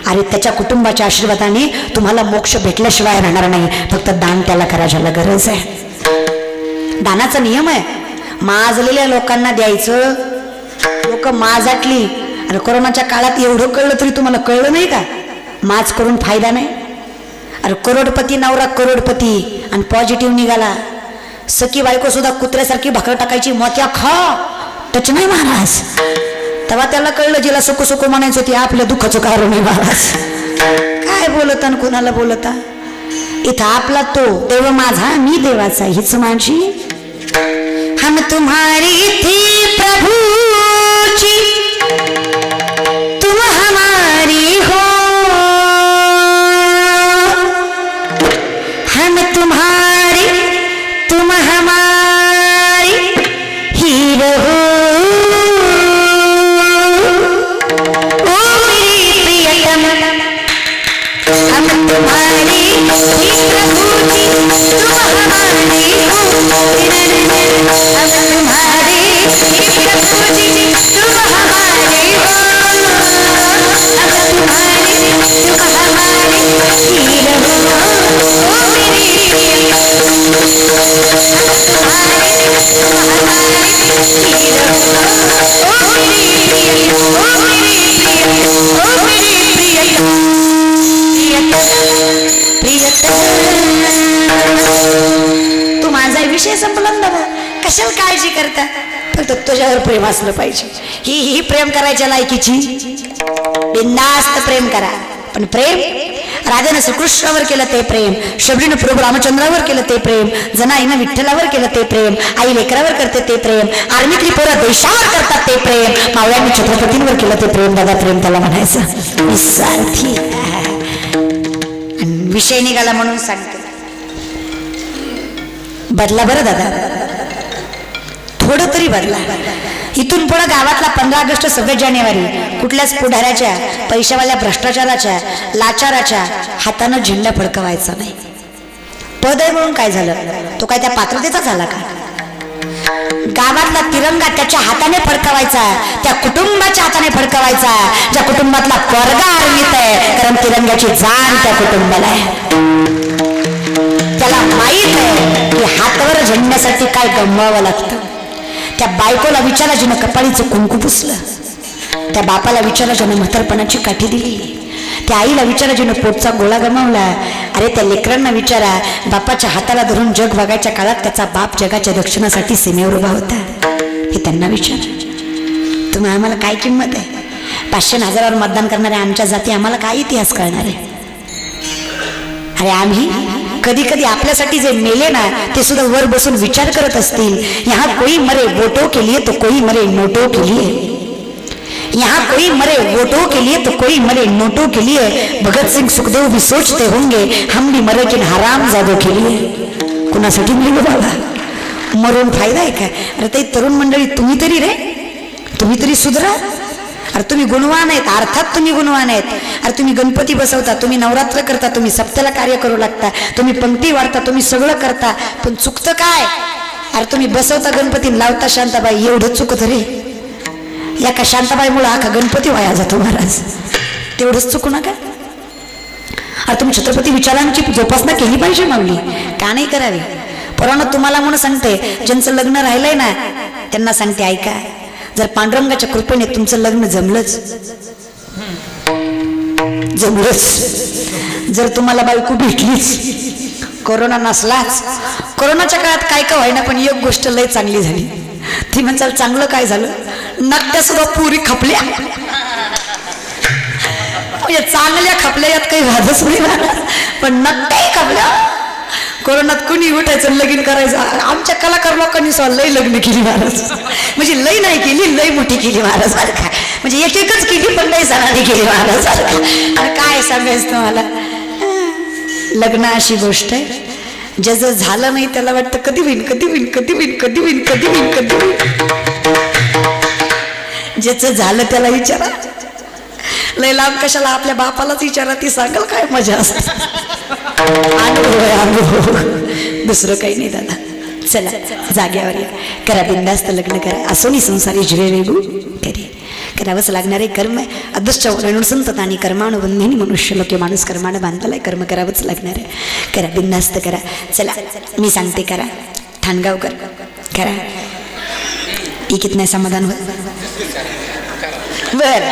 अरे त्याच्या कुटुंबाच्या आशीर्वादाने तुम्हाला मोक्ष भेटल्याशिवाय राहणार नाही. फक्त दान त्याला करा ज्याला गरज आहे. दानाचा नियम आहे, माजलेल्या लोकांना द्यायचं. लोक माजाटली. अरे कोरोनाच्या काळात एवढं कळलं तरी तुम्हाला कळलं नाही का? माज करून फायदा नाही. अरे करोडपती नवरा करोडपती आणि पॉझिटिव्ह निघाला. सखी बायको सुद्धा कुत्र्यासारखी भाकर टाकायची, मोत्या खा टच नाही महाराज. तेव्हा त्याला कळलं जिला सुकू सुकू म्हणायचं ते आपल्या दुःखाचं कारण आहे महाराज. काय बोलता आणि कोणाला बोलता? इथं आपला तो देव माझा, मी देवाचा, हीच माझी. हम तुम्हारी थी प्रभूची, तुम हमारी हो. हम तुम्हारी, तुम हमारी ही रहो. हम तुम्हारी ही प्रभुजी, तुम हमारी हो. हम तुम्हारी ही प्रभुजी, तुम हमारी हो. हम तुम्हारी, तुम हमारी ही रहो. ओ मेरी प्रिय, हम तुम्हारी, तुम हमारी ही रहो. ओ मेरी प्रिय, ओ मेरी प्रिय, ओ मेरी प्रिय. तू माझा विषय संपला दादा, कशाला काळजी करता? फक्त तुझ्यावर प्रेम असलं पाहिजे. ही प्रेम करायच्या लायकीची, बिनधास्त प्रेम करा. पण प्रेम राजाने श्रीकृष्णावर केलं ते प्रेम, शबरीनं प्रभू रामचंद्रावर केलं ते प्रेम, जनाईनं विठ्ठलावर केलं ते प्रेम, आई लेकरावर करते ते प्रेम, आर्मीतली पोरं देशावर करतात ते प्रेम, मावळ्यांनी छत्रपतींवर केलं ते प्रेम. दादा प्रेम त्याला म्हणायचं निस्वार्थी. विषय निघाला म्हणून सांगते, बदला बरं दादा, थोडं तरी बदला. इथून पुढे गावातला 15 ऑगस्ट 26 जानेवारी कुठल्याच पुढाऱ्याच्या, पैशावाल्या भ्रष्टाचाराच्या, लाचाराच्या हातानं झेंडा फडकवायचा नाही. पद आहे म्हणून काय झालं? तो काय त्या पात्रतेचा झाला का? गावातला तिरंगा त्याच्या हाताने फडकवायचा, त्या कुटुंबाच्या हाताने फडकवायचा ज्या कुटुंबातला पोरगा आर्मीत आहे. कारण तिरंग्याची जाण त्या कुटुंबाला आहे. त्याला माहित आहे की हातावर झेंड्यासाठी काय गमवावं लागतं. त्या बायकोला विचारा जिनं कपाळीचं कुंकू पुसलं, त्या बापाला विचारा ज्यानं म्हातारपणाची काठी दिली, त्या आईला विचारा जिनं पोटचा गोळा गमावला, अरे त्या लेकरांना विचारा, बापाच्या हाताला धरून जग बघायच्या काळात त्याचा बाप जगाच्या दक्षिणासाठी सीमेवर उभा होता, हे त्यांना विचारा. तुम्ही आम्हाला काय किंमत आहे? 500 आणि 1000वर मतदान करणाऱ्या आमच्या जाती आम्हाला काय इतिहास कळणार आहे? अरे आम्ही कधी कधी आपल्यासाठी जे मेले ना ते सुद्धा वर बसून विचार करत असतील, यहाँ कोई मरे वोटों के लिए तो कोई मरे नोटों के लिए, यहाँ कोई मरे वोटों के लिए तो कोई मरे नोटों के लिए. भगत सिंग सुखदेव भी सोचते होंगे हम भी मरे किन हरामजादों के लिए. कुणासाठी मिळलं बाबा? मरून फायदा आहे का? अरे ते तरुण मंडळी तुम्ही तरी रे, तुम्ही तरी सुधरा. अरे तुम्ही गुणवान आहेत, अर्थात तुम्ही गुणवान आहेत. अरे तुम्ही गणपती बसवता, तुम्ही नवरात्र करता, तुम्ही सप्त्याला कार्य करू लागता, तुम्ही पंक्ती वाढता, तुम्ही सगळं करता, पण चुकतं काय? अरे तुम्ही बसवता गणपती, लावता शांताबाई, एवढं चुकत रे. या का शांताबाईमुळे आखा गणपती वाया जातो महाराज, तेवढंच चुकू नका. अरे तुम्ही छत्रपती विचारांची जोपासना केली पाहिजे माऊली, का नाही करावी? परवाना तुम्हाला म्हणून सांगते, ज्यांचं लग्न राहिलंय ना त्यांना सांगते, ऐका, जर पांडुरंगाच्या कृपेने तुमचं लग्न जमलंच, जर तुम्हाला बायको भेटलीच, कोरोना नसलाच, कोरोनाच्या काळात काय का व्हायना पण एक गोष्ट लय चांगली झाली, ती म्हणचाल चांगलं काय झालं, नकट्या सुद्धा पुरी खपल्या. चांगल्या खपल्या यात काही वादच नाही, पण नकट्याही खपल्या. कोरोनात कुणी उठायचं लगीन करायचं. आमच्या कलाकार लोकांनी लय लग्न केली महाराज, म्हणजे लय नाही केली, लय मोठी केली महाराज बरं का, म्हणजे एक एकच केली पण लय सणाने केली महाराज बरं का. आणि काय सांगायचं तुम्हाला, लग्न अशी गोष्ट आहे ज्याचं झालं नाही त्याला वाटतं कधी होईल, कधी होईल, कधी होईल, कधी होईल, कधी होईल, कधी होईल. ज्याचं झालं त्याला विचारा, लय लांब कशाला आपल्या बापालाच विचारा, ती सांगाल काय मजा असते. दुसरं काही नाही दादा. चला जाग्यावर या, करा बिंदास्त लग्न करा, असोनी संसारी जुरे वेगू करी. करावंच लागणारे कर्म आहे. अदृष्ट वरणून संतत आणि कर्मानुबंधिनी मनुष्य लोके, माणूस कर्मानं बांधलाय, कर्म करावंच लागणार आहे. करा बिंदास्त करा. चला मी सांगते करा, ठाणगावकर करा. ही कितना समाधान होत बर.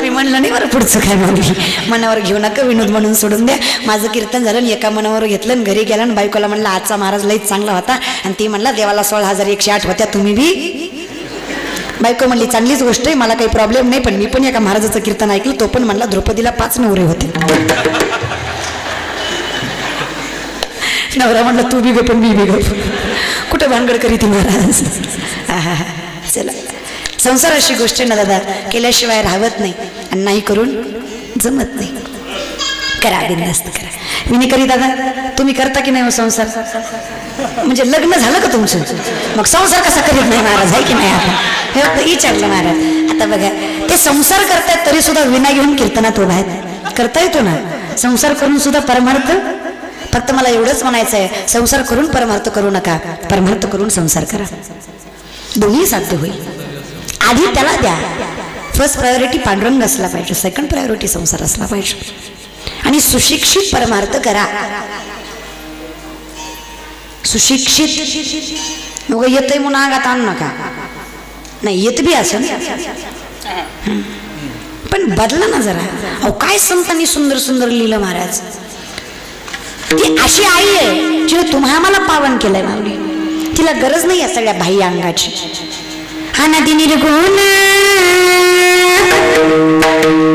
मी म्हणलं नाही बरं पुढचं काय म्हणली, मनावर घेऊ नका, विनोद म्हणून सोडून द्या. माझं कीर्तन झालं, एका मनावर घेतलं आणि घरी गेला आणि बायकोला म्हणलं आजचा महाराज लईच चांगला होता, आणि ती म्हणला देवाला 16,108 होत्या, तुम्ही बी. बायको म्हणली चांगलीच गोष्ट आहे, मला काही प्रॉब्लेम नाही, पण मी पण एका महाराजाचं कीर्तन ऐकलं, तो पण म्हणला द्रौपदीला 5 नवरे होते. नवरा म्हणलं तू बी ग पण मी बी ग, कुठं भानगड करीत महाराज. चला संसार अशी गोष्ट आहे ना दादा, केल्याशिवाय राहत नाही आणि नाही करून जमत नाही. करा बिंदास्त करा. मी नाही करी दादा, तुम्ही करता की नाही संसार? म्हणजे लग्न झालं का तुमचं, मग संसार कसा करीत नाही महाराज, आहे की नाही? आता हे फक्त विचारलं महाराज. आता बघा ते संसार करतायत तरी सुद्धा विना घेऊन कीर्तनात उभा आहेत, करता येतो ना संसार करून सुद्धा परमार्थ. फक्त मला एवढंच म्हणायचं आहे, संसार करून परमार्थ करू नका, परमार्थ करून संसार करा, दोन्ही साध्य होईल. आधी त्याला द्या, फर्स्ट प्रायोरिटी पांडुरंग असला पाहिजे, सेकंड प्रायोरिटी संसार असला पाहिजे. आणि सुशिक्षित परमार्थ करा. सुशिक्षित मग येतंय म्हणून आगात आणू नका, नाही येत बी असं पण बदला ना जरा. अहो काय संतांनी सुंदर सुंदर लिहिलं महाराज. ती अशी आई आहे जिने तुम्हा मला पावन केलंय माऊली, तिला गरज नाही या सगळ्या बाह्य अंगाची. हा नदी निर्गुण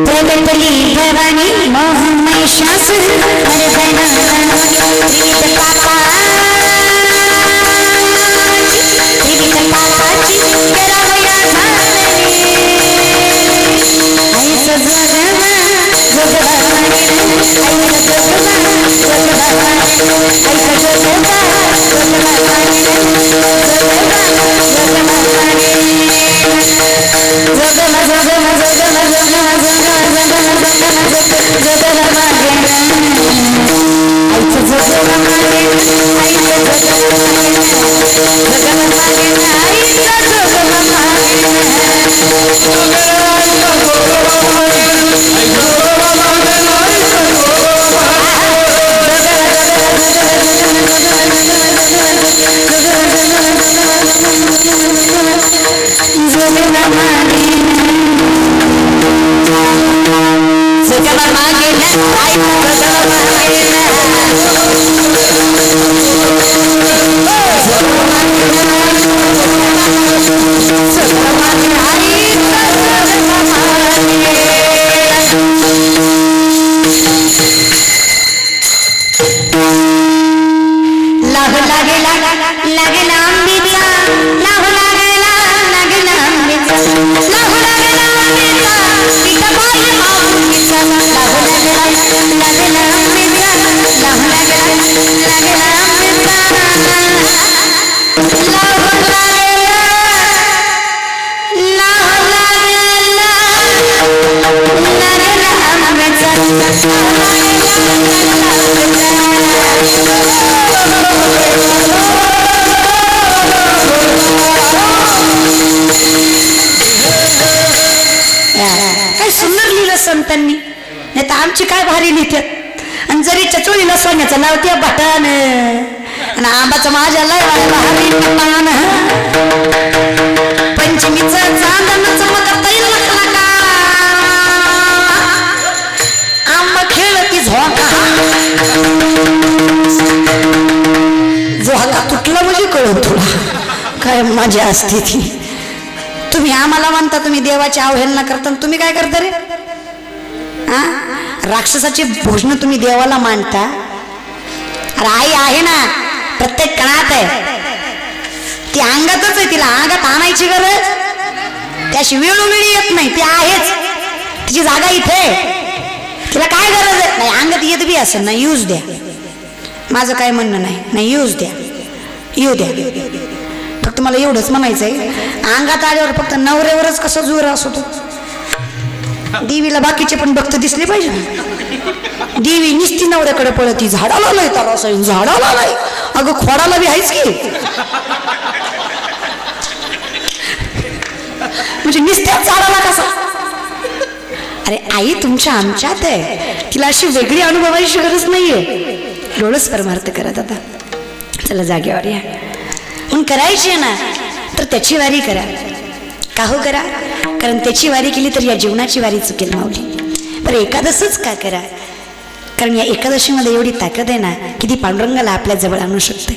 प्रगटली भवानी मोहमय शास काय सुंदर लिहिलं संतांनी, नाही तर आमची काय भारी लिहितात. आणि जरी चचोळीला सोन्याचं लावते बटन आणि आंबाचं माझ्या लय भारी पान, पंचमीचं चांदण चमकत आंबा खेळती झोका, झोका तुटला म्हणजे कळत तुला काय मजा असते ती. तुम्ही आम्हाला म्हणता तुम्ही देवाची अवहेलना करता, तुम्ही काय करता रे? हा, राक्षसाची भोजन तुम्ही देवाला मानता. अरे आई आहे ना, प्रत्येक कणात आहे, ती अंगातच आहे, तिला अंगात आणायची गरज त्याशी वेळोवेळी येत नाही, ती आहेच, तिची जागा इथे, तिला काय गरज आहे? नाही अंगात येत बी असेल ना, यूज द्या, माझं काय म्हणणं नाही, नाही यूज द्या, येऊ द्या. फक्त मला एवढंच म्हणायचंय, अंगात आल्यावर फक्त नवऱ्यावरच कसं जोर असतो, देवीला बाकीचे पण भक्त दिसले पाहिजे. देवी निस्ती नवऱ्याकडे पळती, झाडाला लय त्याला असं, झाडाला लय, अगं खोडाला बी आहेच की, म्हणजे निस्त्याच झाडाला कसा. अरे आई तुमच्या आमच्यात आहे, तिला अशी वेगळी अनुभवायची गरज नाहीये. डोळस परमार्थ करत आता, चला जागेवर या. म्हणून करायची आहे ना तर त्याची वारी करा. का हो करा? कारण त्याची वारी केली तर या जीवनाची वारी चुकेल माऊली. पण एकादशच का करा? कारण या एकादशीमध्ये एवढी ताकद आहे ना की ती पांडुरंगाला आपल्या जवळ आणू शकते.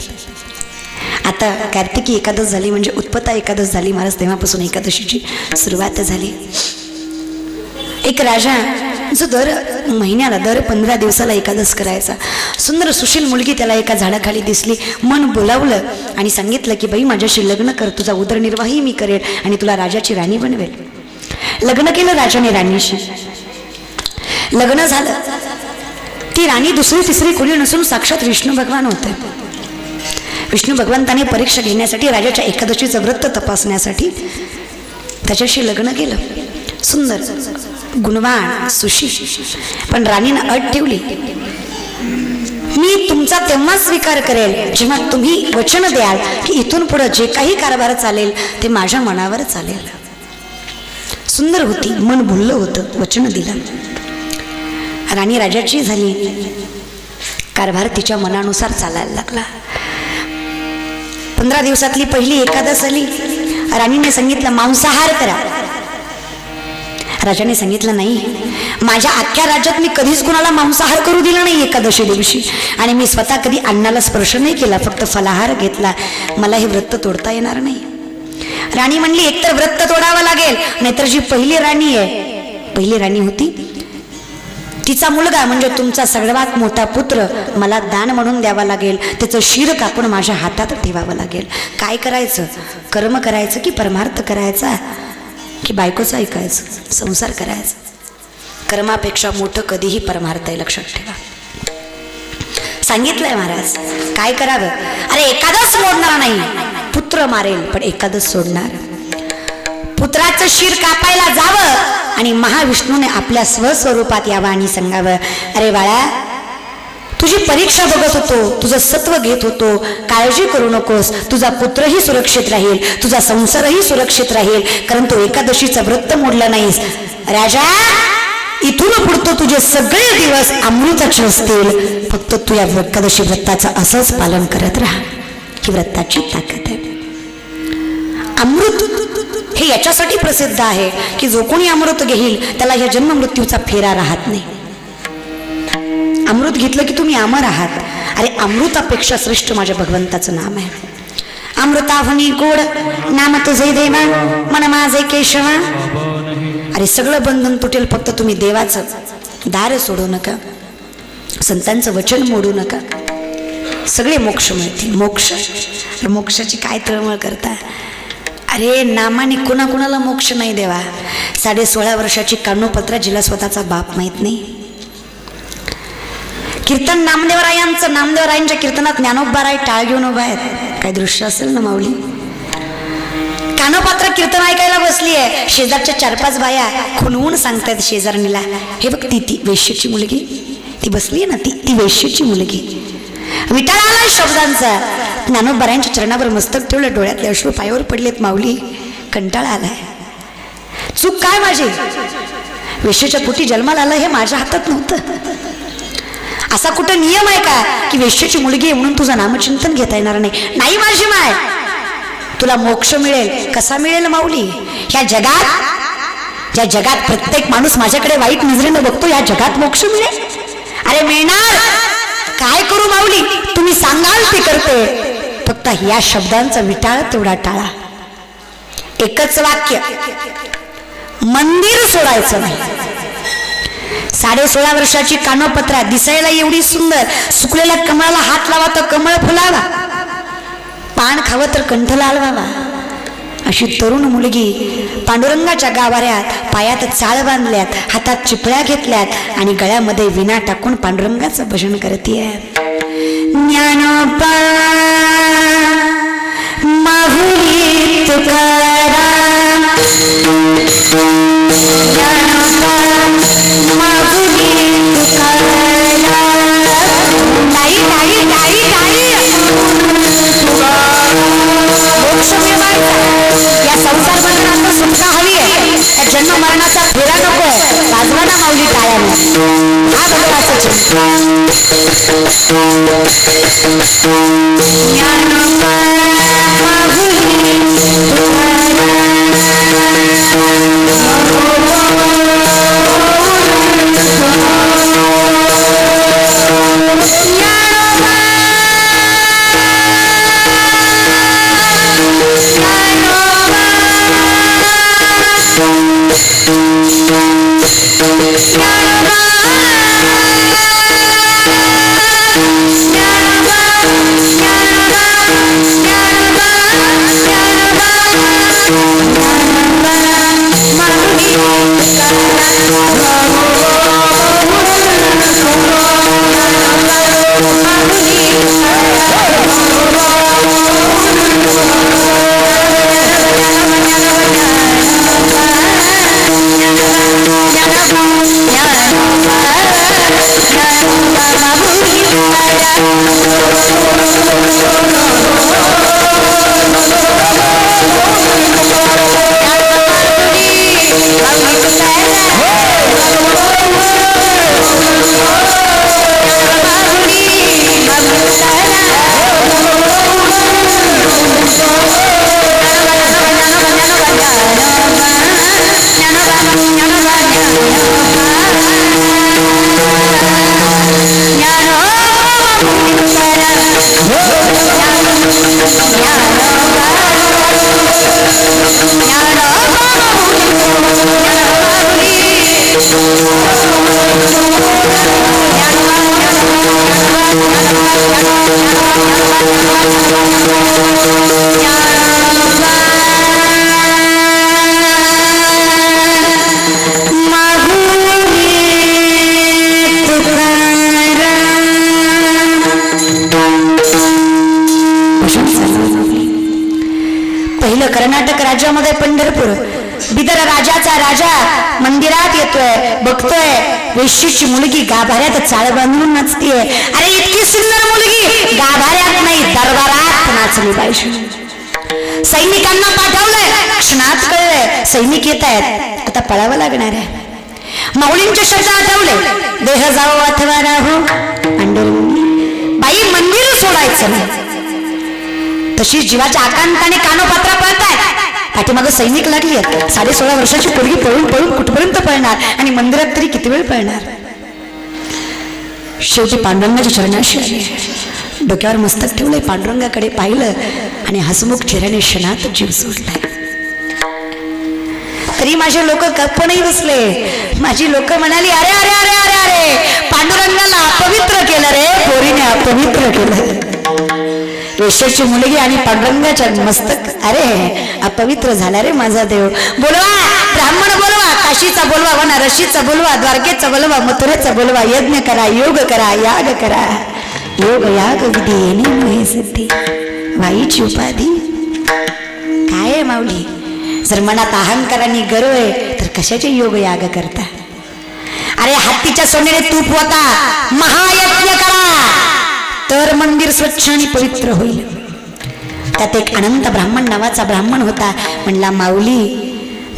आता कार्तिकी एकादश झाली म्हणजे उत्पत्ता एकादश झाली महाराज, तेव्हापासून एकादशीची सुरुवात झाली. एक राजा जो दर महिन्याला दर 15 दिवसाला एकादश करायचा. सुंदर सुशील मुलगी त्याला एका झाडाखाली दिसली, मन बोलावलं आणि सांगितलं की बाई माझ्याशी लग्न कर, तुझा उदरनिर्वाहही मी करेल आणि तुला राजाची राणी बनवेल. लग्न केलं राजाने राणीशी. लग्न झालं, ती राणी दुसरी तिसरी कोणी नसून साक्षात विष्णू भगवान होते. विष्णू भगवंताने परीक्षा घेण्यासाठी, राजाच्या एकादशीचं व्रत तपासण्यासाठी त्याच्याशी लग्न केलं. सुंदर गुणवान सुशील. पण राणीनं अट ठेवली, मी तुमचा तेव्हा स्वीकार करेल जेव्हा तुम्ही वचन द्याल की इथून पुढे जे काही कारभार चालेल ते माझ्या मनावर चालेल. सुंदर होती, मन भुललं होतं, वचन दिलं. राणी राजाची झाली, कारभार तिच्या मनानुसार चालायला लागला. 15 दिवसातली पहिली एकादश आली. राणीने सांगितलं मांसाहार करा. राजाने सांगितलं नाही, माझ्या अख्ख्या राज्यात मी कधीच कुणाला मांसाहार करू दिला नाही एकादशी दिवशी, आणि मी स्वतः कधी अन्नाला स्पर्श नाही केला, फक्त फलाहार घेतला. मला हे व्रत तोडता येणार नाही. राणी म्हणली एकतर व्रत तोडावं लागेल, नाहीतर जी पहिली राणी आहे, पहिली राणी होती, तिचा मुलगा म्हणजे तुमचा सर्वात मोठा पुत्र मला दान म्हणून द्यावा लागेल, त्याचं शिर कापून माझ्या हातात ठेवावं लागेल. काय करायचं? कर्म करायचं की परमार्थ करायचा की बायकोचं ऐकायचं, संसार करायचा? कर्मापेक्षा मोठं कधीही परमार्थ आहे, लक्षात ठेवा. सांगितलंय महाराज काय करावं. अरे एकादश मोडणार नाही, पुत्र मारेल पण एकादश सोडणार. पुत्राचं शिर कापायला जावं आणि महाविष्णूने आपल्या स्वस्वरूपात यावं आणि सांगावं, अरे बाळा तुझी परीक्षा बघत होतो, तुझं सत्व घेत होतो, काळजी करू नकोस, तुझा पुत्रही सुरक्षित राहील, तुझा संसारही सुरक्षित राहील, कारण तू एकादशीचं व्रत मोडलं नाहीस. राजा इथून पुढतो तुझे सगळे दिवस अमृताचे असतील, फक्त तू या एकादशी व्रताचं असंच पालन करत राहा. ही व्रताची ताकद आहे. अमृत हे याच्यासाठी प्रसिद्ध आहे की जो कोणी अमृत घेईल त्याला या जन्म मृत्यूचा फेरा राहत नाही. अमृत घेतलं की तुम्ही अमर आहात. अरे अमृतापेक्षा श्रेष्ठ माझ्या भगवंताचं नाम आहे. अमृताहुनी गोड नाम तुझे देवा मन माझे केशवा. अरे सगळं बंधन तुटेल फक्त तुम्ही देवाचं दार सोडू नका, संतांचं वचन मोडू नका, सगळे मोक्ष मिळतील. मोक्ष, मोक्षाची काय तळमळ करता. अरे नामाने कुणाकुणाला मोक्ष नाही देवा. 16.5 वर्षाची कानोपत्रा जिला स्वतःचा बाप माहीत नाही. कीर्तन नामदेवरायांचं, नामदेवरायांच्या कीर्तनात ज्ञानोबाराय टाळ घेऊन उभा आहेत. काय दृश्य असेल ना माऊली. कानोपात्र कीर्तन ऐकायला बसली आहे. शेजारच्या 4-5 बाया खुणवून सांगतायत शेजारणीला, हे बघ ती वेश्येची मुलगी ती बसली आहे ना, ती वेश्येची मुलगी. विटाळ आलाय शब्दांचा. ज्ञानोबारायांच्या चरणावर मस्तक ठेवलं, डोळ्यातले अश्रू पायावर पडलेत. माऊली कंटाळा आलाय. चूक काय माझी. वेश्येच्या पोटी जन्माला आलं हे माझ्या हातात नव्हतं. असा कुठं नियम आहे का की वेश्येची मुलगी आहे म्हणून तुझं नामचिंतन घेता येणार नाही. नाही माझी माय, तुला मोक्ष मिळेल. कसा मिळेल माऊली. ह्या जगात, ज्या जगात प्रत्येक माणूस माझ्याकडे वाईट नजरेनं बघतो, या जगात मोक्ष मिळेल. अरे मिळणार. काय करू माऊली, तुम्ही सांगाल ते करते. फक्त या शब्दांचा विटाळ तेवढा टाळा. एकच वाक्य, मंदिर सोडायचं नाही. 16.5 वर्षाची कानोपत्रा दिसायला एवढी सुंदर, सुकलेल्या कमळाला हात लावा तर कमळ फुलावा, पान खावं तर कंठ लालवावा, अशी तरुण मुलगी पांडुरंगाच्या गाभाऱ्यात पायात चाळ बांधल्यात, हातात चिपळ्या घेतल्यात आणि गळ्यामध्ये विणा टाकून पांडुरंगाचं भजन करतीये. ज्ञानोबा माहुली तुकाराम, ज्ञानोबा माहुली तुकाराम. ताई ताई ताई ताई मोक्ष मिळवायचा. या संसार बंधनात सुटका हवी आहे. या जन्म मरणाचा फेरा नको आहे. वाजवाना माऊली टाळ्याने. हा भगवाचं ज्ञानोबा माहुली कर्नाटक राज्यामध्ये पंढरपूर, बिदर राजाचा राजा मंदिरात येतोय, बघतोय वेश्येची मुलगी गाभाऱ्यात चाळ बांधून नाचतीये. अरे इतकी सुंदर मुलगी गाभाऱ्यात नाही दरबारात नाचली पाहिजे. सैनिकांना पाठवलंय, क्षणात कळलंय सैनिक येत आहेत, आता पळावं लागणार आहे. माऊलींचे शब्द आठवले, देह जाओ अथवा राहो पांडुरंगी. बाई मंदिर सोडायचं नाही. तशी जीवाच्या आकांताने कानोपात्रा पळताय. पाठीमागं सैनिक लागली आहेत. 16.5 वर्षाची पोरगी पळून पळून कुठपर्यंत पळणार आणि मंदिरात तरी किती वेळ पळणार. शेवटी पांडुरंगाच्या चरणाशी आली, डोक्यावर मस्तक ठेवलंय, पांडुरंगाकडे पाहिलं आणि हसमुख चेहऱ्याने क्षणात जीव सोडलाय. तरी माझे लोक गप्प नाही बसले. माझी लोक म्हणाली, अरे अरे अरे अरे अरे पांडुरंगाला अपवित्र केलं रे, पोरीने अपवित्र केलं. वेश्याची मुलगी आणि पांडुरंगाच्या मस्तक, अरे अपवित्र झाला रे माझा देव. बोलवा ब्राह्मण, बोलवा काशीचा, बोलवा वनारशीचा, बोलवा द्वारकेचा, बोलवा मथुरेचा, बोलवा. यज्ञ करा, योग करा, याग करा. योग याग विधी येणे मोहे सिद्धी, वाईची उपाधी. काय माऊली, जर मनात अहंकार आणि गर्व आहे तर कशाचे योग याग करता. अरे हत्तीच्या सोन्याने तूप होता, महायज्ञ करा तर मंदिर स्वच्छ आणि पवित्र होईल. त्यात एक अनंत ब्राह्मण नावाचा ब्राह्मण होता. म्हणला, माऊली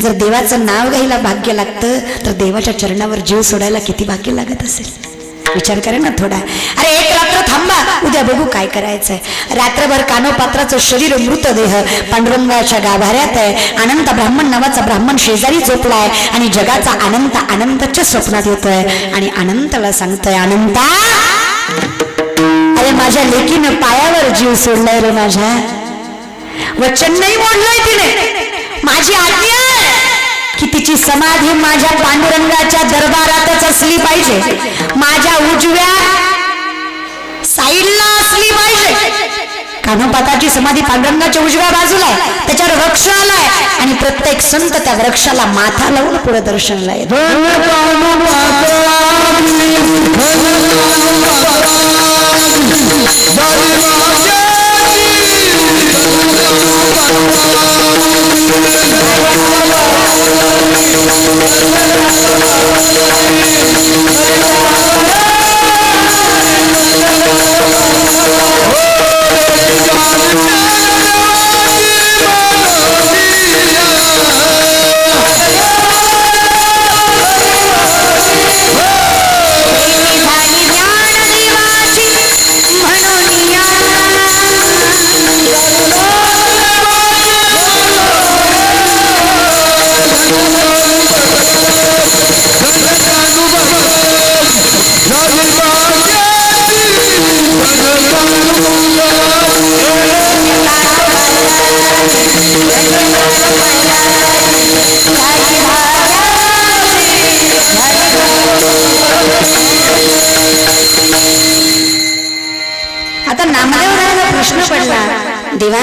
जर देवाचं नाव घ्यायला भाग्य लागतं तर देवाच्या चरणावर जीव सोडायला किती भाग्य लागत असेल. विचार करा ना थोडा. अरे एक रात्र थांबा, उद्या बघू काय करायचंय. रात्रभर कानोपात्राचं शरीर मृतदेह पांडुरंगाच्या गाभाऱ्यात आहे. अनंत ब्राह्मण नावाचा ब्राह्मण शेजारी झोपलाय आणि जगाचा अनंत अनंतच्या स्वप्नात येतोय आणि अनंताला सांगतोय, अनंता अरे माझ्या लेकीनं पायावर जीव सोडलाय रे. माझ्या वचन नाही मोडलंय तिने. माझी आज्ञा की तिची समाधी माझ्या पांडुरंगाच्या दरबारातच असली पाहिजे, माझ्या उजव्या साईडला असली पाहिजे. कानोपाताची समाधी पांडुरंगाच्या उजव्या बाजूला आहे, त्याच्यावर वृक्ष आलाय आणि प्रत्येक संत त्या वृक्षाला माथा लावून पुढे दर्शनला येतो. आता नामदेवरायाला प्रश्न पडला, देवा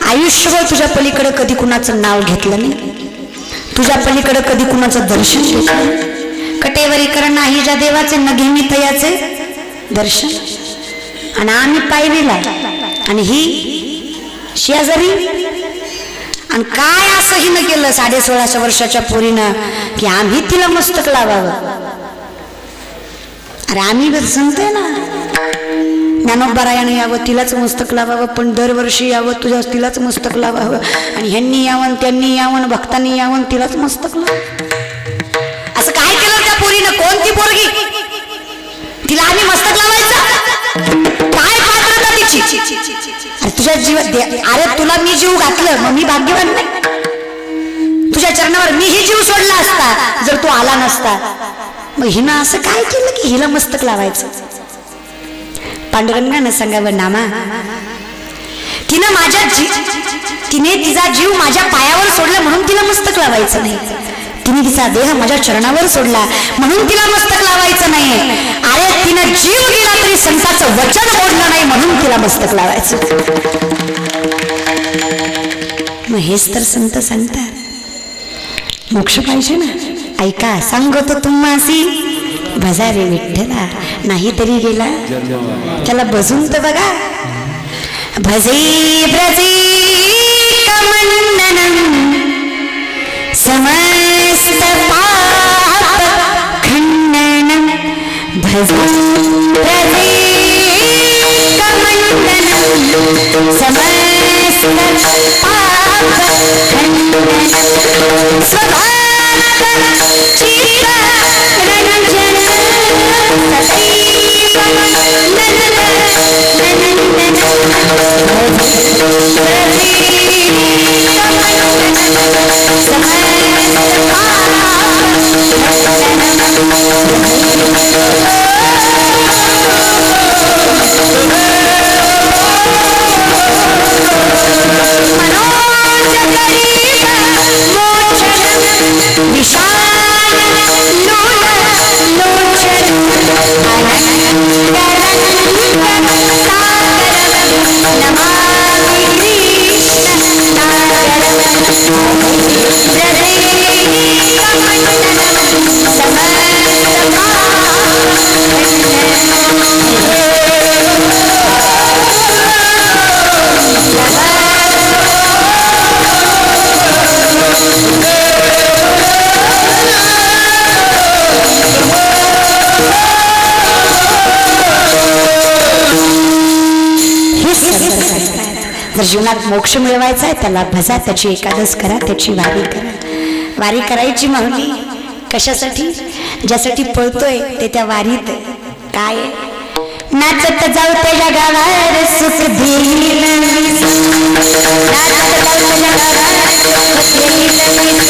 आयुष्यभर तुझ्या पलीकडे कधी कुणाचं नाव घेतलं नाही, तुझ्या पलीकडे कधी कुणाचं दर्शन घेतलं. कटेवरीकर नाही ज्या देवाचे न घेणी तयाचे दर्शन. आणि आम्ही पायरीला आणि ही शेजारी. आणि काय असं हिनं केलं 16.5 वर्षाच्या पोरीनं की आम्ही तिला मस्तक लावावं. अरे आम्ही सांगतोय ना, ज्ञानोबरायाने यावं तिलाच मस्तक लावावं, पण दरवर्षी यावं तुझ्या तिलाच मस्तक लावावं. आणि ह्यांनी यावं त्यांनी यावं भक्तांनी यावं तिलाच मस्तक लावावं. असं काय केलं त्या पोरीनं? कोणती पोरगी तिला आम्ही मस्तक लावायचं? काय पात्रता तिची? अरे तुझ्या जीवात, अरे तुला मी जीव घातलं मग मी भाग्यवान नाही? तुझ्या चरणावर मीही जीव सोडला असता जर तू आला नसता. मग हिनं असं काय केलं की हिला मस्तक लावायचं? पांडुरंगानं सांगावं, नामा तिने तिचा जीव माझ्या पायावर सोडला म्हणून तिला मस्तक लावायचं नाही. तिने तिचा देह माझ्या चरणावर सोडला म्हणून तिला मस्तक लावायचं नाही. अरे तिनं जीव दिला तरी संताचं वचन मोडलं नाही म्हणून तिला मस्तक लावायचं. मग हेच तर संत सांगतात, मोक्ष पाहिजे ना. ऐका सांगतो तुम्हासी भजा रे विठ्ठला, नाही तरी गेला त्याला बजून तर बघा. भजे ब्रजे कमंडनं समस्त पाप खंडनं. भजे ब्रजे कमंडनं समस्त पाप खंडनं. स्वभाव जर जीवनात मोक्ष मिळवायचा आहे त्याला भजा, त्याची एकादश करा, त्याची वारी करा. वारी करायची माऊली कशासाठी? ज्यासाठी पळतोय ते त्या वारीत काय नाचत जाऊ त्याच्या गावावर सुख देईल, नाचत जाऊ त्याच्या गावावर सुख देईल.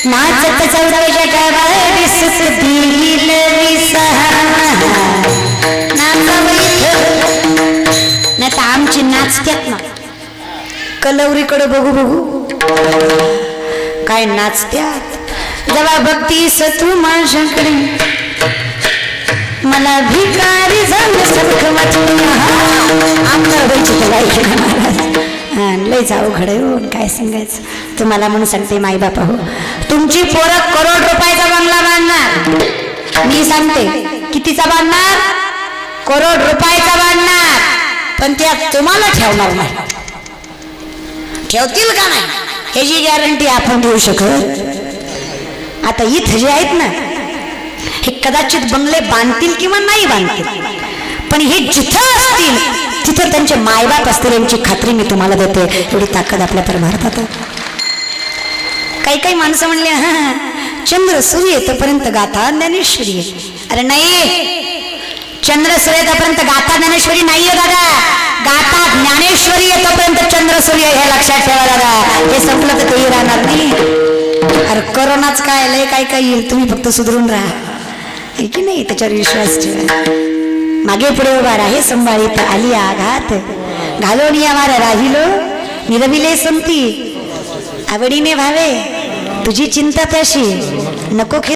नाचत चौदाव्याच्या गावावर सुख देईल नाही तर आमची नाचत्यात ना कलवरीकडे बघू बघू काय नाचत्यात. जेव्हा भक्ती सतू माझ्याकडे मला भिकारी झाल्यासारखं वाटलं. आमदार व्हायची तर काय लय जाऊ घडे हो, काय सांगायचं तुम्हाला. म्हणून सांगते माई बापा हो, तुमची पोरं करोड रुपयाचा बंगला बांधणार. मी सांगते कितीचा बांधणार? करोड रुपयाचा बांधणार. पण त्यात तुम्हाला ठेवणार नाही. ठेवतील का नाही ह्याची गॅरंटी आपण देऊ शकत. आता इथं जे आहेत ना हे कदाचित बंगले बांधतील किंवा नाही बांधतील, पण हे जिथं असतील तिथं त्यांचे मायबाप असतील यांची खात्री मी तुम्हाला देते. एवढी ताकद आपल्या भारतात. काही काही माणसं म्हणले हा चंद्र सूर्य येतपर्यंत गाथा ज्ञानेश्वरी. अरे नाही, चंद्र सूर्य येतपर्यंत गाथा ज्ञानेश्वरी नाहीये दादा. गाथा ज्ञानेश्वरी येतपर्यंत चंद्र सूर्य हे लक्षात ठेवा दादा. हे संपलं तर तेही राहणार नाही. अरे कोरोनाच काय लय काय काय येईल, तुम्ही फक्त सुधरून राहा की नाही, त्याच्यावर विश्वास ठेवा. मागे पुढे उभा राहे संभाळीत आली आघात, घालोनी आम्हाला राहिलो निरविले संती. आवडीने भावे तुझी चिंता त्याशी नको